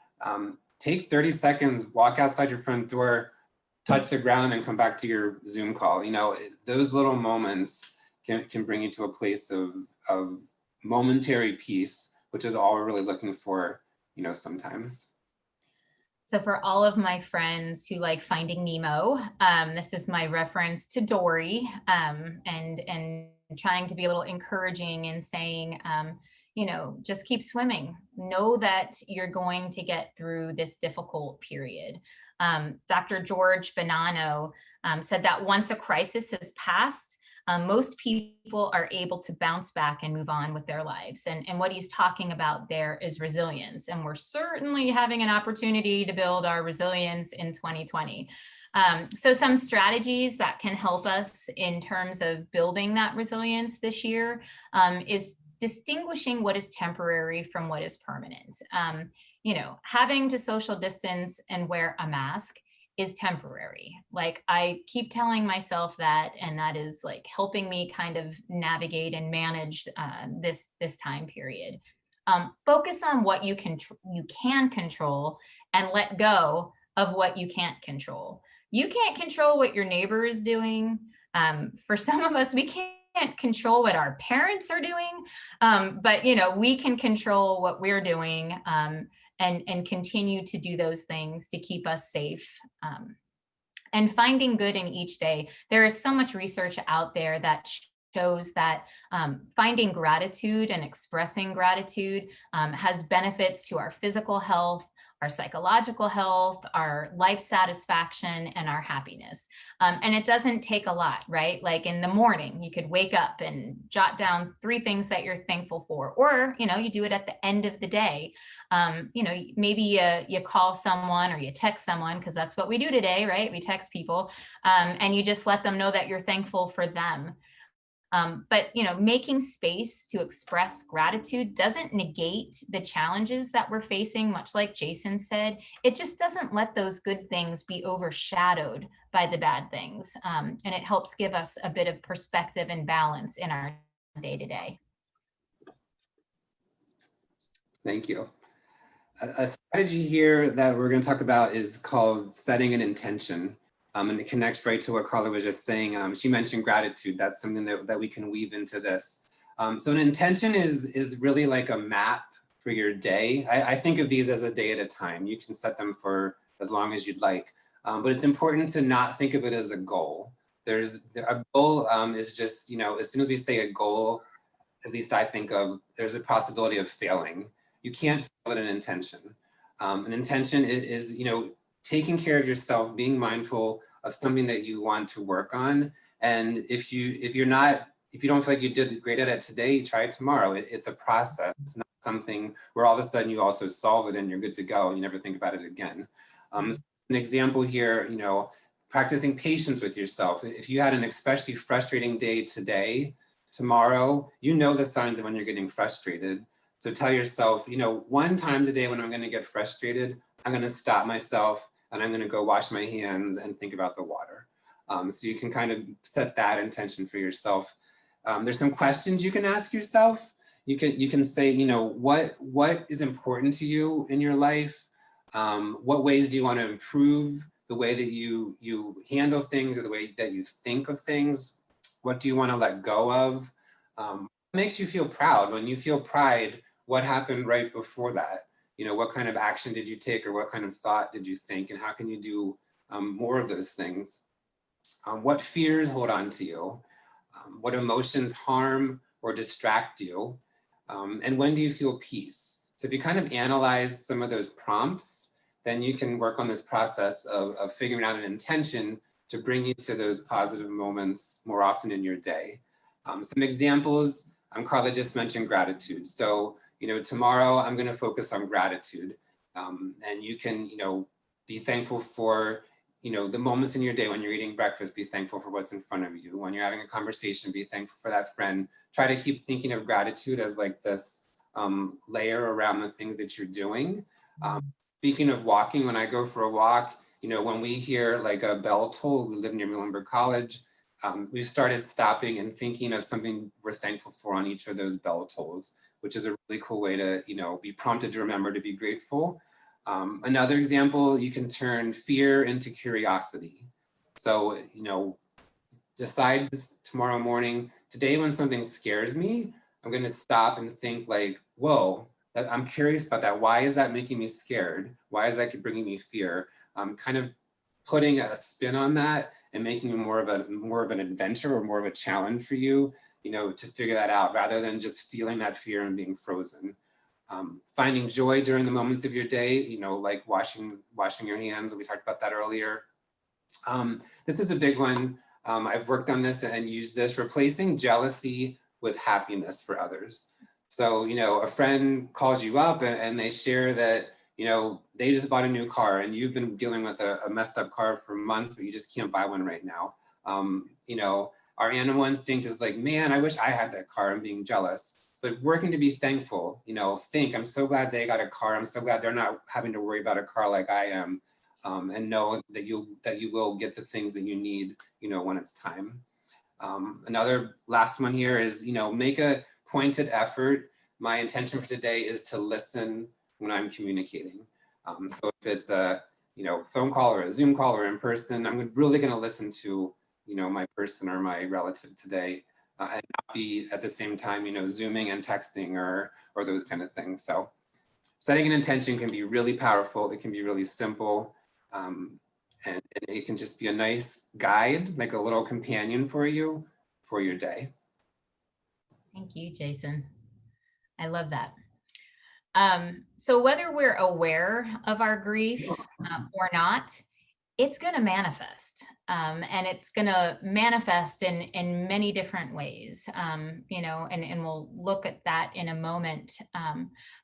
take 30 seconds, walk outside your front door, touch the ground and come back to your Zoom call. You know, those little moments can bring you to a place of momentary peace, which is all we're really looking for, you know, sometimes. So for all of my friends who like Finding Nemo, this is my reference to Dory, and trying to be a little encouraging and saying, you know, just keep swimming. Know that you're going to get through this difficult period. Dr. George Bonanno said that once a crisis has passed, most people are able to bounce back and move on with their lives. And what he's talking about there is resilience. And we're certainly having an opportunity to build our resilience in 2020. So some strategies that can help us in terms of building that resilience this year is distinguishing what is temporary from what is permanent. You know, having to social distance and wear a mask is temporary. Like I keep telling myself that, and that is like helping me kind of navigate and manage this time period. Focus on what you can control and let go of what you can't control. You can't control what your neighbor is doing. For some of us, we can't control what our parents are doing, but you know, we can control what we're doing. And continue to do those things to keep us safe. And finding good in each day. There is so much research out there that shows that finding gratitude and expressing gratitude has benefits to our physical health, our psychological health, our life satisfaction, and our happiness. And it doesn't take a lot, right? Like in the morning, you could wake up and jot down 3 things that you're thankful for, or, you know, you do it at the end of the day. You know, maybe you call someone or you text someone, because that's what we do today, right? We text people, and you just let them know that you're thankful for them. But you know, making space to express gratitude doesn't negate the challenges that we're facing, much like Jason said. It just doesn't let those good things be overshadowed by the bad things. And it helps give us a bit of perspective and balance in our day-to-day. Thank you. A strategy here that we're going to talk about is called setting an intention. And it connects right to what Carla was just saying. She mentioned gratitude. That's something that we can weave into this. So an intention is really like a map for your day. I think of these as a day at a time. You can set them for as long as you'd like. But it's important to not think of it as a goal. A goal is just, you know, as soon as we say a goal, at least I think of, there's a possibility of failing. You can't fail at an intention. An intention is, you know, taking care of yourself, being mindful of something that you want to work on. And if you don't feel like you did great at it today, try it tomorrow. It's a process. It's not something where all of a sudden you also solve it and you're good to go and you never think about it again. So an example here, you know, practicing patience with yourself. If you had an especially frustrating day today, tomorrow, you know the signs of when you're getting frustrated. So tell yourself, you know, one time today when I'm going to get frustrated, I'm going to stop myself and I'm going to go wash my hands and think about the water. So you can kind of set that intention for yourself. There's some questions you can ask yourself. You can say, you know, what is important to you in your life? What ways do you want to improve the way that you handle things or the way that you think of things? What do you want to let go of? What makes you feel proud? When you feel pride, what happened right before that? You know, what kind of action did you take or what kind of thought did you think, and how can you do more of those things? What fears hold on to you? What emotions harm or distract you? And when do you feel peace? So if you kind of analyze some of those prompts, then you can work on this process of figuring out an intention to bring you to those positive moments more often in your day. Some examples, Carla just mentioned gratitude. So, you know, tomorrow I'm going to focus on gratitude. And you can, you know, be thankful for, you know, the moments in your day when you're eating breakfast, be thankful for what's in front of you. When you're having a conversation, be thankful for that friend. Try to keep thinking of gratitude as like this layer around the things that you're doing. Speaking of walking, when I go for a walk, you know, when we hear like a bell toll, we live near Muhlenberg College, we've started stopping and thinking of something we're thankful for on each of those bell tolls, which is a really cool way to, you know, be prompted to remember to be grateful. Another example, you can turn fear into curiosity. So, decide this tomorrow morning, today when something scares me, I'm going to stop and think like, whoa, I'm curious about that. Why is that making me scared? Why is that bringing me fear? Kind of putting a spin on that and making it more of an adventure or more of a challenge for you, to figure that out rather than just feeling that fear and being frozen. Finding joy during the moments of your day, like washing your hands. We talked about that earlier. This is a big one. I've worked on this and used this, replacing jealousy with happiness for others. So, a friend calls you up and they share that, they just bought a new car and you've been dealing with a messed up car for months, but you just can't buy one right now. Our animal instinct is like, man, I wish I had that car. I'm being jealous. But working to be thankful, I'm so glad they got a car. I'm so glad they're not having to worry about a car like I am. And know that you will get the things that you need, when it's time. Another last one here is, make a pointed effort. My intention for today is to listen when I'm communicating. So if it's a, phone call or a Zoom call or in person, I'm really going to listen to, my person or my relative today, and not be at the same time, Zooming and texting or those kind of things. So setting an intention can be really powerful. It can be really simple. And it can just be a nice guide, like a little companion for you for your day. Thank you, Jason. I love that. So whether we're aware of our grief or not, it's going to manifest, and it's going to manifest in many different ways, and we'll look at that in a moment.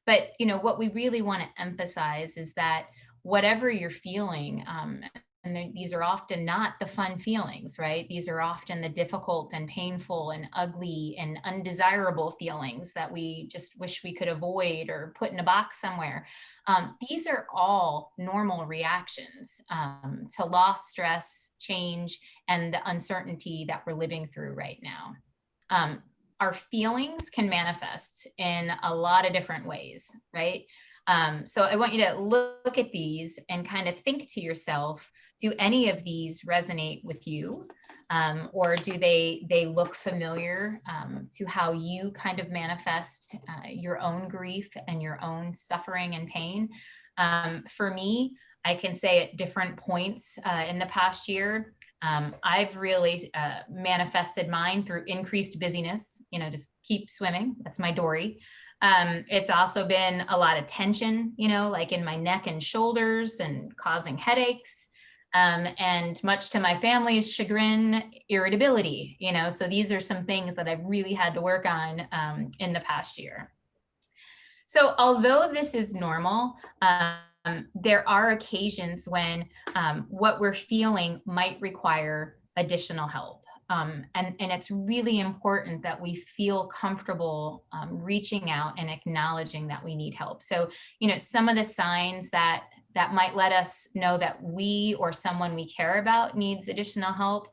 But what we really want to emphasize is that whatever you're feeling, and these are often not the fun feelings, right? These are often the difficult and painful and ugly and undesirable feelings that we just wish we could avoid or put in a box somewhere. These are all normal reactions to loss, stress, change, and the uncertainty that we're living through right now. Our feelings can manifest in a lot of different ways, right? So I want you to look at these and kind of think to yourself, do any of these resonate with you? Or do they look familiar to how you kind of manifest your own grief and your own suffering and pain? For me, I can say at different points in the past year, I've really manifested mine through increased busyness, just keep swimming. That's my Dory. It's also been a lot of tension, like in my neck and shoulders and causing headaches. And much to my family's chagrin, irritability, so these are some things that I've really had to work on in the past year. So although this is normal, there are occasions when what we're feeling might require additional help. And it's really important that we feel comfortable reaching out and acknowledging that we need help. So, some of the signs that might let us know that we or someone we care about needs additional help,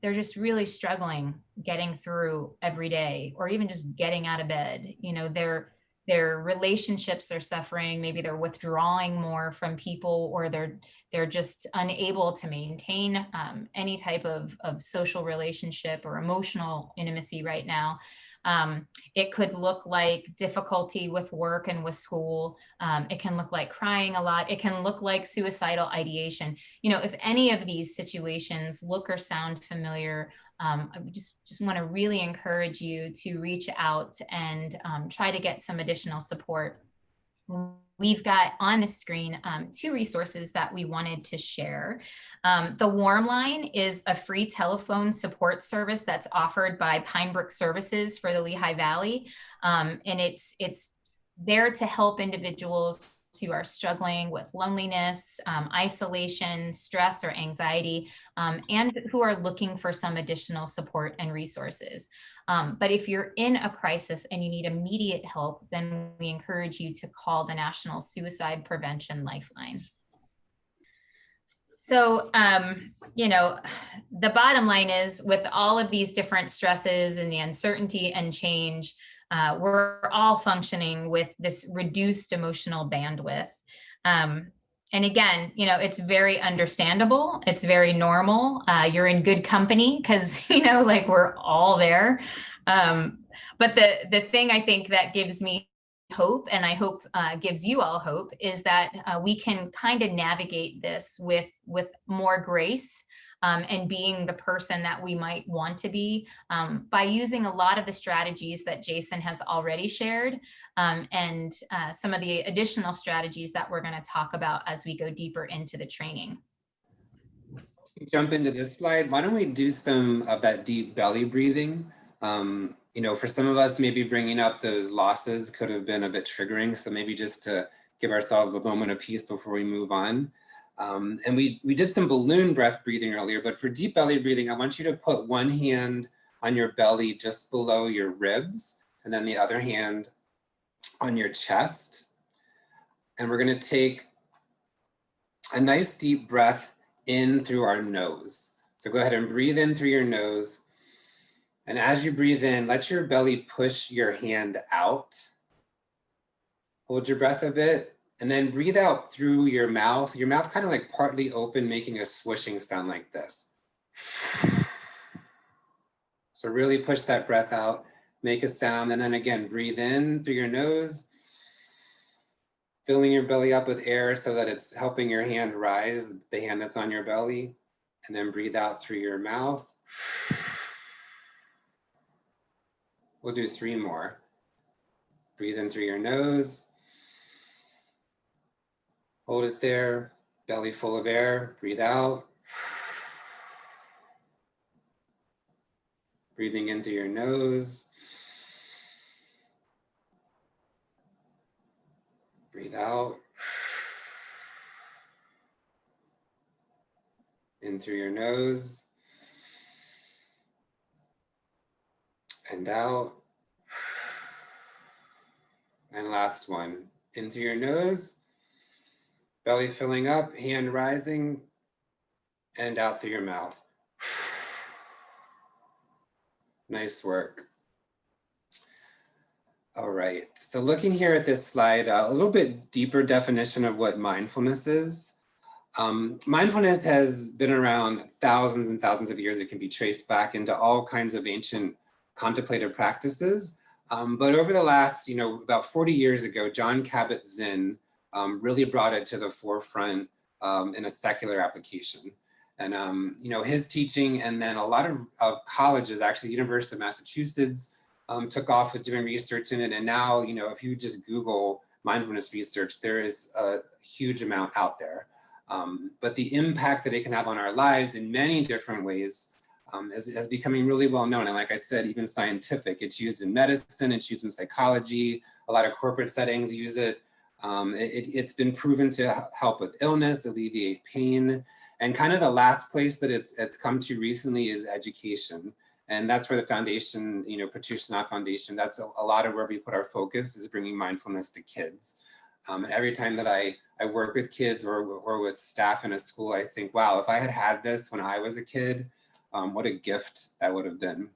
they're just really struggling getting through every day or even just getting out of bed. Their relationships are suffering. Maybe they're withdrawing more from people, or they're just unable to maintain any type of social relationship or emotional intimacy right now. It could look like difficulty with work and with school. It can look like crying a lot. It can look like suicidal ideation. If any of these situations look or sound familiar, I just want to really encourage you to reach out and try to get some additional support. We've got on the screen 2 resources that we wanted to share. The Warm Line is a free telephone support service that's offered by Pinebrook Services for the Lehigh Valley. And it's there to help individuals who are struggling with loneliness, isolation, stress, or anxiety, and who are looking for some additional support and resources. But if you're in a crisis and you need immediate help, then we encourage you to call the National Suicide Prevention Lifeline. So, the bottom line is, with all of these different stresses and the uncertainty and change, we're all functioning with this reduced emotional bandwidth. And again, it's very understandable. It's very normal. You're in good company because, like we're all there. But the thing I think that gives me hope, and I hope gives you all hope, is that we can kind of navigate this with more grace, and being the person that we might want to be, by using a lot of the strategies that Jason has already shared, and some of the additional strategies that we're going to talk about as we go deeper into the training. Jump into this slide. Why don't we do some of that deep belly breathing? For some of us, maybe bringing up those losses could have been a bit triggering. So maybe just to give ourselves a moment of peace before we move on. And we did some balloon breath breathing earlier, but for deep belly breathing, I want you to put one hand on your belly just below your ribs, and then the other hand on your chest. And we're going to take a nice deep breath in through our nose. So go ahead and breathe in through your nose. And as you breathe in, let your belly push your hand out. Hold your breath a bit, and then breathe out through your mouth kind of like partly open, making a swishing sound like this. So really push that breath out, make a sound, and then again, breathe in through your nose, filling your belly up with air so that it's helping your hand rise, the hand that's on your belly, and then breathe out through your mouth. We'll do 3 more. Breathe in through your nose. Hold it there, belly full of air, breathe out. Breathing in through your nose. Breathe out. In through your nose. And out. And last one, in through your nose, belly filling up, hand rising, and out through your mouth. Nice work. All right, so looking here at this slide, a little bit deeper definition of what mindfulness is. Mindfulness has been around thousands and thousands of years. It can be traced back into all kinds of ancient contemplative practices. But over the last, about 40 years ago, Jon Kabat-Zinn really brought it to the forefront in a secular application. And, his teaching, and then a lot of colleges, actually, University of Massachusetts took off with doing research in it. And now, if you just Google mindfulness research, there is a huge amount out there. But the impact that it can have on our lives in many different ways is becoming really well known. And like I said, even scientific. It's used in medicine, it's used in psychology. A lot of corporate settings use it. It's been proven to help with illness, alleviate pain. And kind of the last place that it's come to recently is education. And that's where the foundation, Pratyush Sinha Foundation, that's a lot of where we put our focus, is bringing mindfulness to kids. And every time that I work with kids or with staff in a school, I think, wow, if I had this when I was a kid, what a gift that would have been.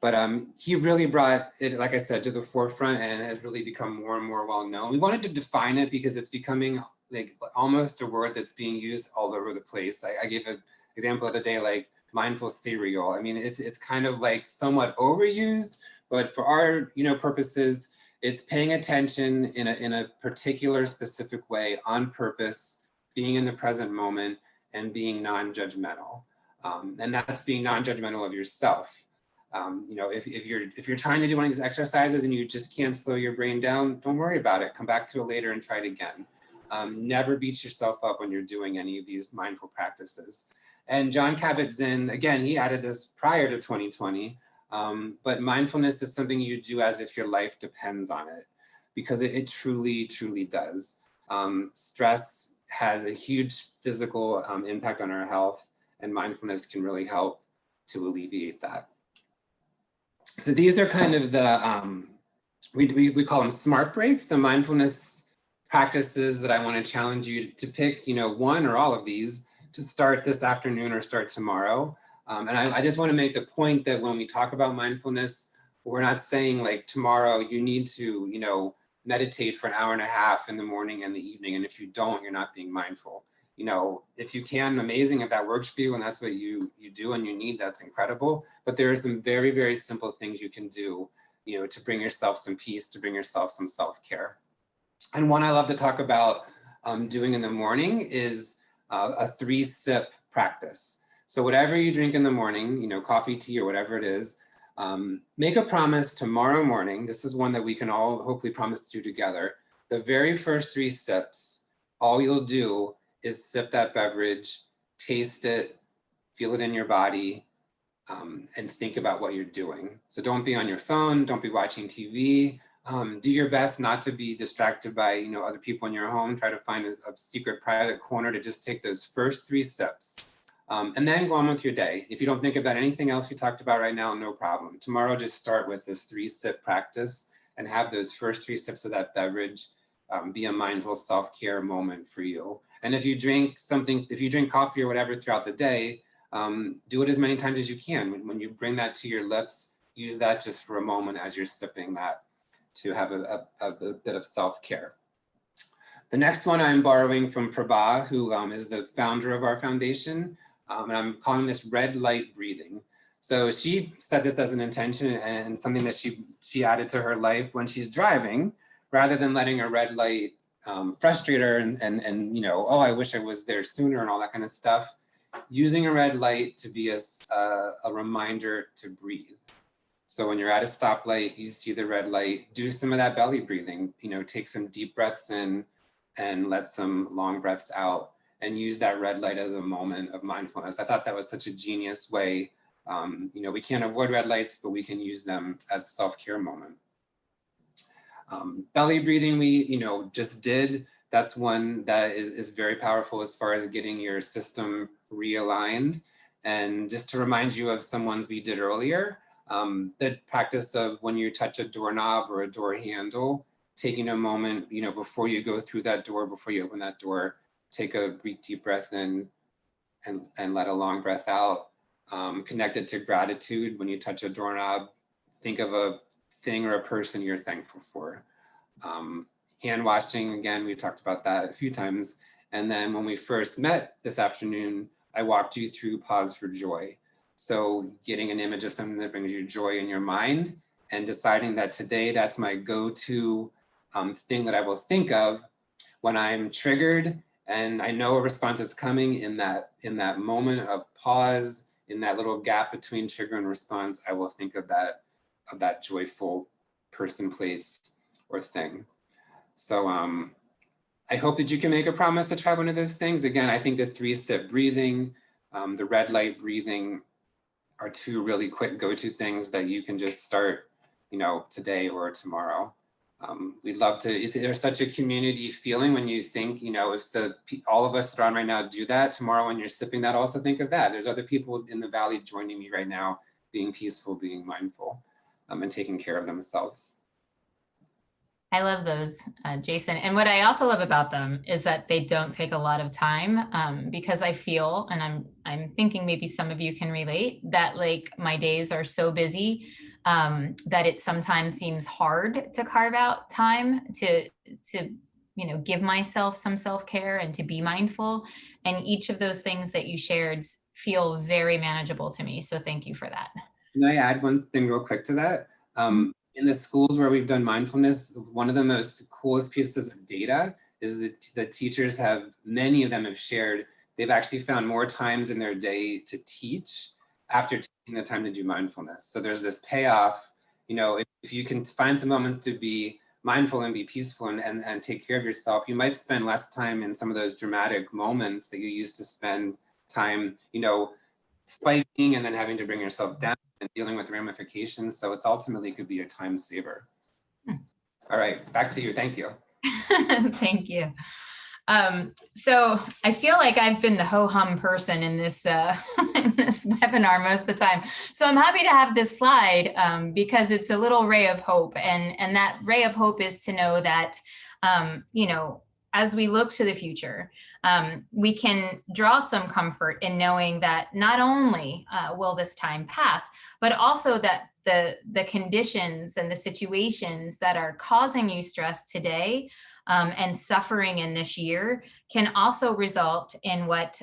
But he really brought it, like I said, to the forefront, and has really become more and more well known. We wanted to define it because it's becoming like almost a word that's being used all over the place. I gave an example of the day, like mindful cereal. I mean, it's kind of like somewhat overused, but for our purposes, it's paying attention in a particular specific way, on purpose, being in the present moment, and being non-judgmental. And that's being non-judgmental of yourself. If you're trying to do one of these exercises and you just can't slow your brain down, don't worry about it. Come back to it later and try it again. Never beat yourself up when you're doing any of these mindful practices. And Jon Kabat-Zinn, again, he added this prior to 2020, but mindfulness is something you do as if your life depends on it, because it truly, truly does. Stress has a huge physical impact on our health, and mindfulness can really help to alleviate that. So these are kind of the, we call them smart breaks, the mindfulness practices that I want to challenge you to pick, one or all of these to start this afternoon or start tomorrow. And I just want to make the point that when we talk about mindfulness, we're not saying like tomorrow you need to, meditate for an hour and a half in the morning and the evening. And if you don't, you're not being mindful. You know, if you can, amazing. If that works for you and that's what you do and you need, that's incredible. But there are some very, very simple things you can do, you know, to bring yourself some peace, to bring yourself some self-care. And one I love to talk about doing in the morning is a 3-sip practice. So whatever you drink in the morning, you know, coffee, tea, or whatever it is, make a promise tomorrow morning. This is one that we can all hopefully promise to do together. The very first 3 sips, all you'll do is sip that beverage, taste it, feel it in your body, and think about what you're doing. So don't be on your phone, don't be watching TV. Do your best not to be distracted by, you know, other people in your home. Try to find a secret private corner to just take those first 3 sips. And then go on with your day. If you don't think about anything else we talked about right now, no problem. Tomorrow, just start with this 3-sip practice and have those first 3 sips of that beverage be a mindful self-care moment for you. And if you drink something, if you drink coffee or whatever throughout the day, do it as many times as you can. When you bring that to your lips, use that just for a moment as you're sipping that to have a bit of self-care. The next one I'm borrowing from Prabha, who is the founder of our foundation. And I'm calling this red light breathing. So she set this as an intention and something that she added to her life when she's driving, rather than letting a red light frustrate her and you know, oh, I wish I was there sooner and all that kind of stuff. Using a red light to be a reminder to breathe. So when you're at a stoplight, you see the red light, do some of that belly breathing, you know, take some deep breaths in and let some long breaths out, and use that red light as a moment of mindfulness. I thought that was such a genius way. You know, we can't avoid red lights, but we can use them as a self-care moment. Belly breathing, we, you know, just did. That's one that is very powerful as far as getting your system realigned. And just to remind you of some ones we did earlier, the practice of when you touch a doorknob or a door handle, taking a moment, you know, before you go through that door, before you open that door, take a deep breath in and let a long breath out. Connected to gratitude, when you touch a doorknob, think of a thing or a person you're thankful for. Hand washing, again, we've talked about that a few times. And then when we first met this afternoon, I walked you through pause for joy. So getting an image of something that brings you joy in your mind and deciding that today that's my go-to thing that I will think of when I'm triggered and I know a response is coming. In that moment of pause, in that little gap between trigger and response, I will think of that joyful person, place, or thing. So I hope that you can make a promise to try one of those things. Again, I think the 3-sip breathing, the red light breathing are 2 really quick go-to things that you can just start, you know, today or tomorrow. We'd love to, there's such a community feeling when you think, you know, if all of us that are on right now do that, tomorrow when you're sipping that, also think of that. There's other people in the valley joining me right now, being peaceful, being mindful, and taking care of themselves. I love those, Jason. And what I also love about them is that they don't take a lot of time, because I feel, and I'm thinking maybe some of you can relate, that like my days are so busy that it sometimes seems hard to carve out time to you know, give myself some self-care and to be mindful. And each of those things that you shared feel very manageable to me. So thank you for that. Can I add one thing real quick to that? In the schools where we've done mindfulness, one of the most coolest pieces of data is that the teachers have, many of them have shared, they've actually found more times in their day to teach after taking the time to do mindfulness. So there's this payoff, you know, if you can find some moments to be mindful and be peaceful and take care of yourself, you might spend less time in some of those dramatic moments that you used to spend time, you know, spiking and then having to bring yourself down and dealing with ramifications. So it's ultimately could be a time saver. All right, back to you. Thank you. Thank you. So I feel like I've been the ho-hum person in this, in this webinar most of the time. So I'm happy to have this slide because it's a little ray of hope. And that ray of hope is to know that, you know, as we look to the future, we can draw some comfort in knowing that not only will this time pass, but also that the conditions and the situations that are causing you stress today and suffering in this year can also result in what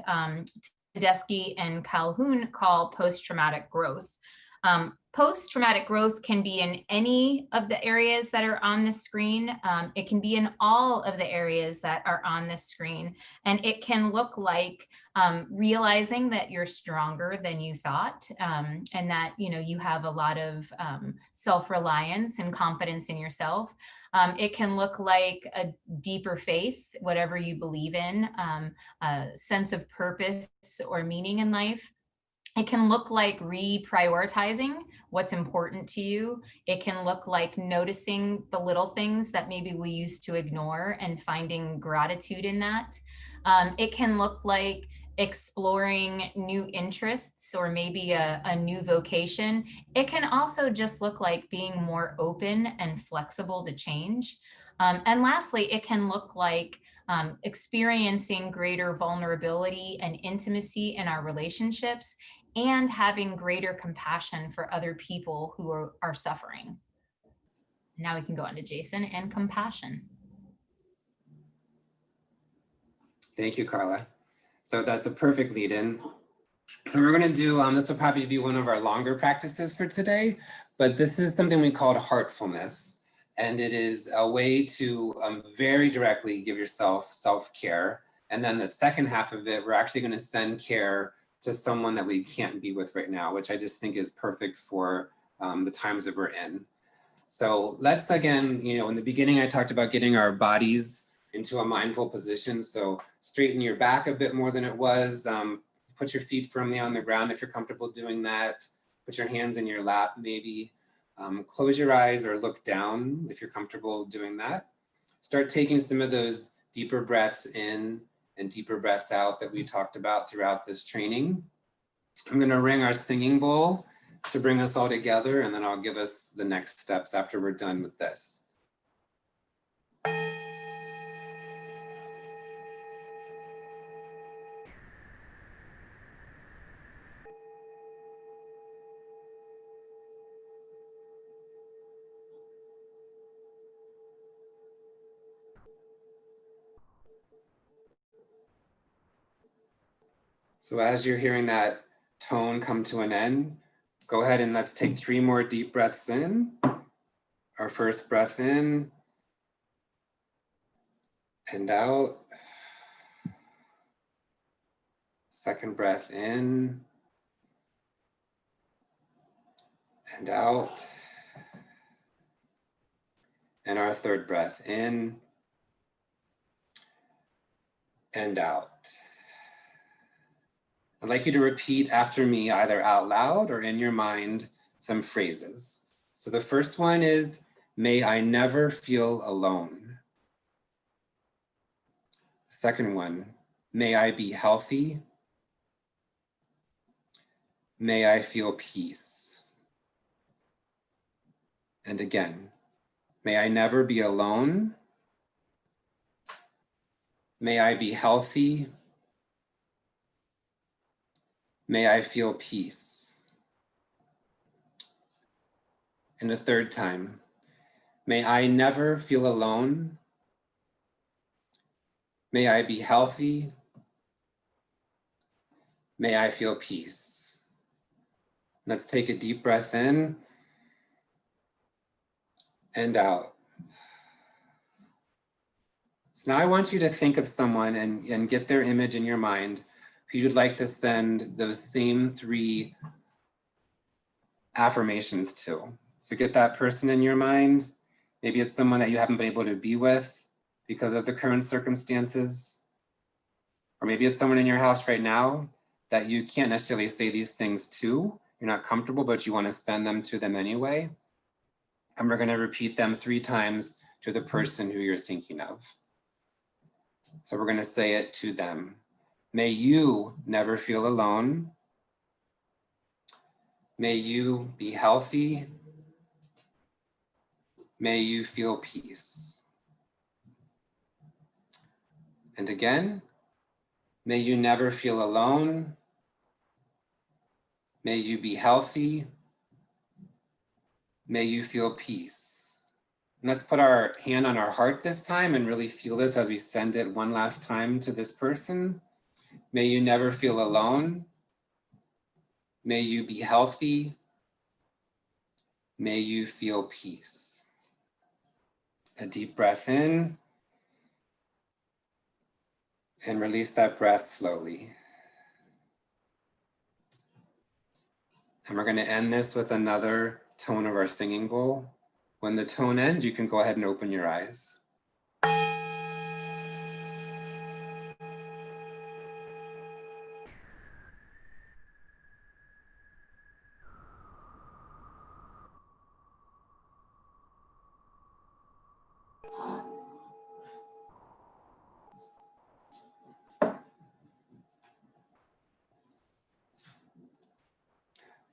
Tedeschi and Calhoun call post-traumatic growth. Post-traumatic growth can be in any of the areas that are on the screen. It can be in all of the areas that are on the screen. And it can look like realizing that you're stronger than you thought, and that you have a lot of self-reliance and confidence in yourself. It can look like a deeper faith, whatever you believe in, a sense of purpose or meaning in life. It can look like reprioritizing what's important to you. It can look like noticing the little things that maybe we used to ignore and finding gratitude in that. It can look like exploring new interests or maybe a new vocation. It can also just look like being more open and flexible to change. And lastly, it can look like experiencing greater vulnerability and intimacy in our relationships, and having greater compassion for other people who are suffering. Now we can go on to Jason and compassion. Thank you, Carla. So that's a perfect lead in. So we're gonna do, this will probably be one of our longer practices for today, but this is something we call heartfulness. And it is a way to very directly give yourself self-care. And then the second half of it, we're actually gonna send care to someone that we can't be with right now, which I just think is perfect for the times that we're in. So let's again, in the beginning, I talked about getting our bodies into a mindful position. So straighten your back a bit more than it was. Put your feet firmly on the ground if you're comfortable doing that. Put your hands in your lap, maybe. Close your eyes or look down if you're comfortable doing that. Start taking some of those deeper breaths in and deeper breaths out that we talked about throughout this training. I'm going to ring our singing bowl to bring us all together, and then I'll give us the next steps after we're done with this. So as you're hearing that tone come to an end, go ahead and let's take 3 more deep breaths in. Our first breath in and out. Second breath in and out. And our third breath in and out. I'd like you to repeat after me, either out loud or in your mind, some phrases. So the first one is, may I never feel alone. Second one, may I be healthy. May I feel peace. And again, may I never be alone. May I be healthy. May I feel peace. And a third time, may I never feel alone. May I be healthy. May I feel peace. Let's take a deep breath in and out. So now I want you to think of someone and get their image in your mind who you'd like to send those same 3 affirmations to. So get that person in your mind. Maybe it's someone that you haven't been able to be with because of the current circumstances. Or maybe it's someone in your house right now that you can't necessarily say these things to. You're not comfortable, but you want to send them to them anyway. And we're going to repeat them 3 times to the person who you're thinking of. So we're going to say it to them. May you never feel alone. May you be healthy. May you feel peace. And again, May you never feel alone. May you be healthy. May you feel peace. And let's put our hand on our heart this time and really feel this as we send it one last time to this person. May you never feel alone. May you be healthy. May you feel peace. A deep breath in and release that breath slowly. And we're going to end this with another tone of our singing bowl. When the tone ends, you can go ahead and open your eyes.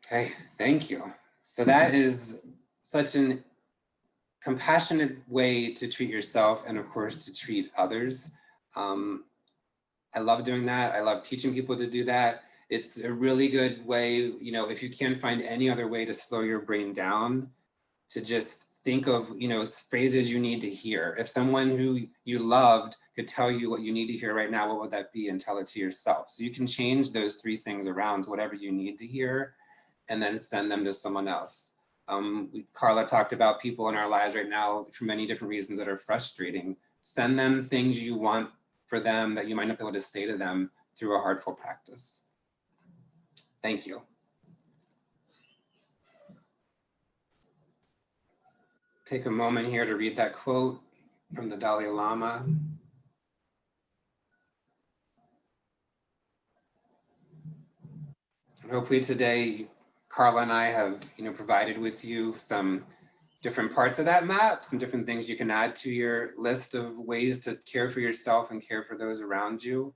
Okay, thank you. So that is such an compassionate way to treat yourself and of course to treat others. I love doing that. I love teaching people to do that. It's a really good way, you know, if you can't find any other way to slow your brain down, to just think of, you know, phrases you need to hear. If someone who you loved could tell you what you need to hear right now, what would that be? And tell it to yourself. So you can change those three things around to whatever you need to hear and then send them to someone else. Carla talked about people in our lives right now for many different reasons that are frustrating. Send them things you want for them that you might not be able to say to them through a heartful practice. Thank you. Take a moment here to read that quote from the Dalai Lama. And hopefully today, Carla and I have, you know, provided with you some different parts of that map, some different things you can add to your list of ways to care for yourself and care for those around you.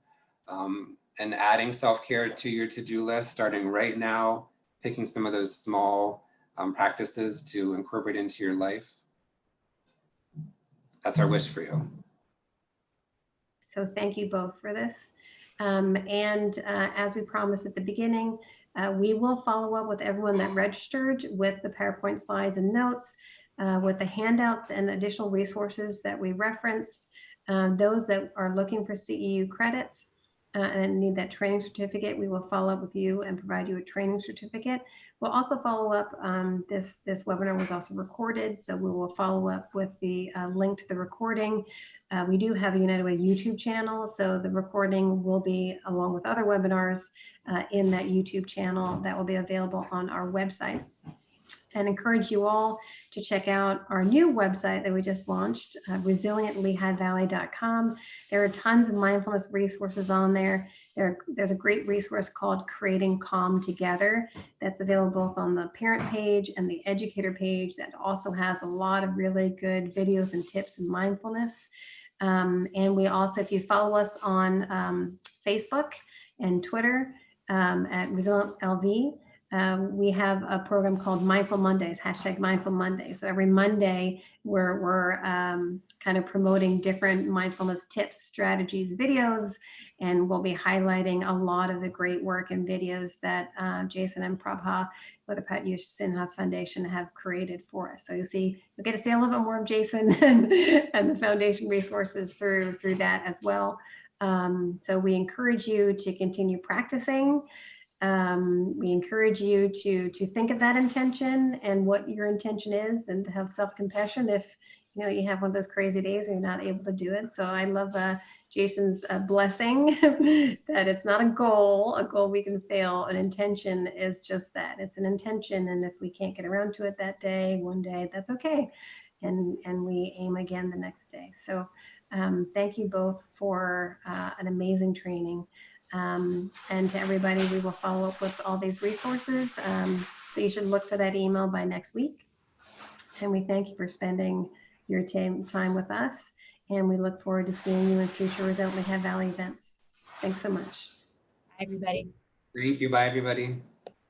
And adding self-care to your to-do list, starting right now, picking some of those small practices to incorporate into your life. That's our wish for you. So thank you both for this. As we promised at the beginning, we will follow up with everyone that registered with the PowerPoint slides and notes, with the handouts and additional resources that we referenced. Those that are looking for CEU credits and need that training certificate, we will follow up with you and provide you a training certificate. We'll also follow up, this webinar was also recorded, so we will follow up with the link to the recording. We do have a United Way YouTube channel, so the recording will be, along with other webinars, in that YouTube channel that will be available on our website. And encourage you all to check out our new website that we just launched, resilientlehighvalley.com. There are tons of mindfulness resources on there. There's a great resource called Creating Calm Together that's available both on the parent page and the educator page, that also has a lot of really good videos and tips in mindfulness. And we also, if you follow us on Facebook and Twitter at Resilient LV, we have a program called Mindful Mondays, hashtag Mindful Mondays. So every Monday, we're kind of promoting different mindfulness tips, strategies, videos, and we'll be highlighting a lot of the great work and videos that Jason and Prabha with the Pratyush Sinha Foundation have created for us. So you'll get to see a little bit more of Jason and the foundation resources through that as well. So we encourage you to continue practicing. We encourage you to think of that intention and what your intention is, and to have self-compassion if you know you have one of those crazy days and you're not able to do it. So I love Jason's blessing that it's not a goal we can fail. An intention is just that, it's an intention, and if we can't get around to it that day, one day, that's okay, and we aim again the next day. So thank you both for an amazing training. And to everybody, we will follow up with all these resources. So you should look for that email by next week. And we thank you for spending your time with us. And we look forward to seeing you in future Resilient Lehigh Valley events. Thanks so much. Hi, everybody. Thank you. Bye, everybody.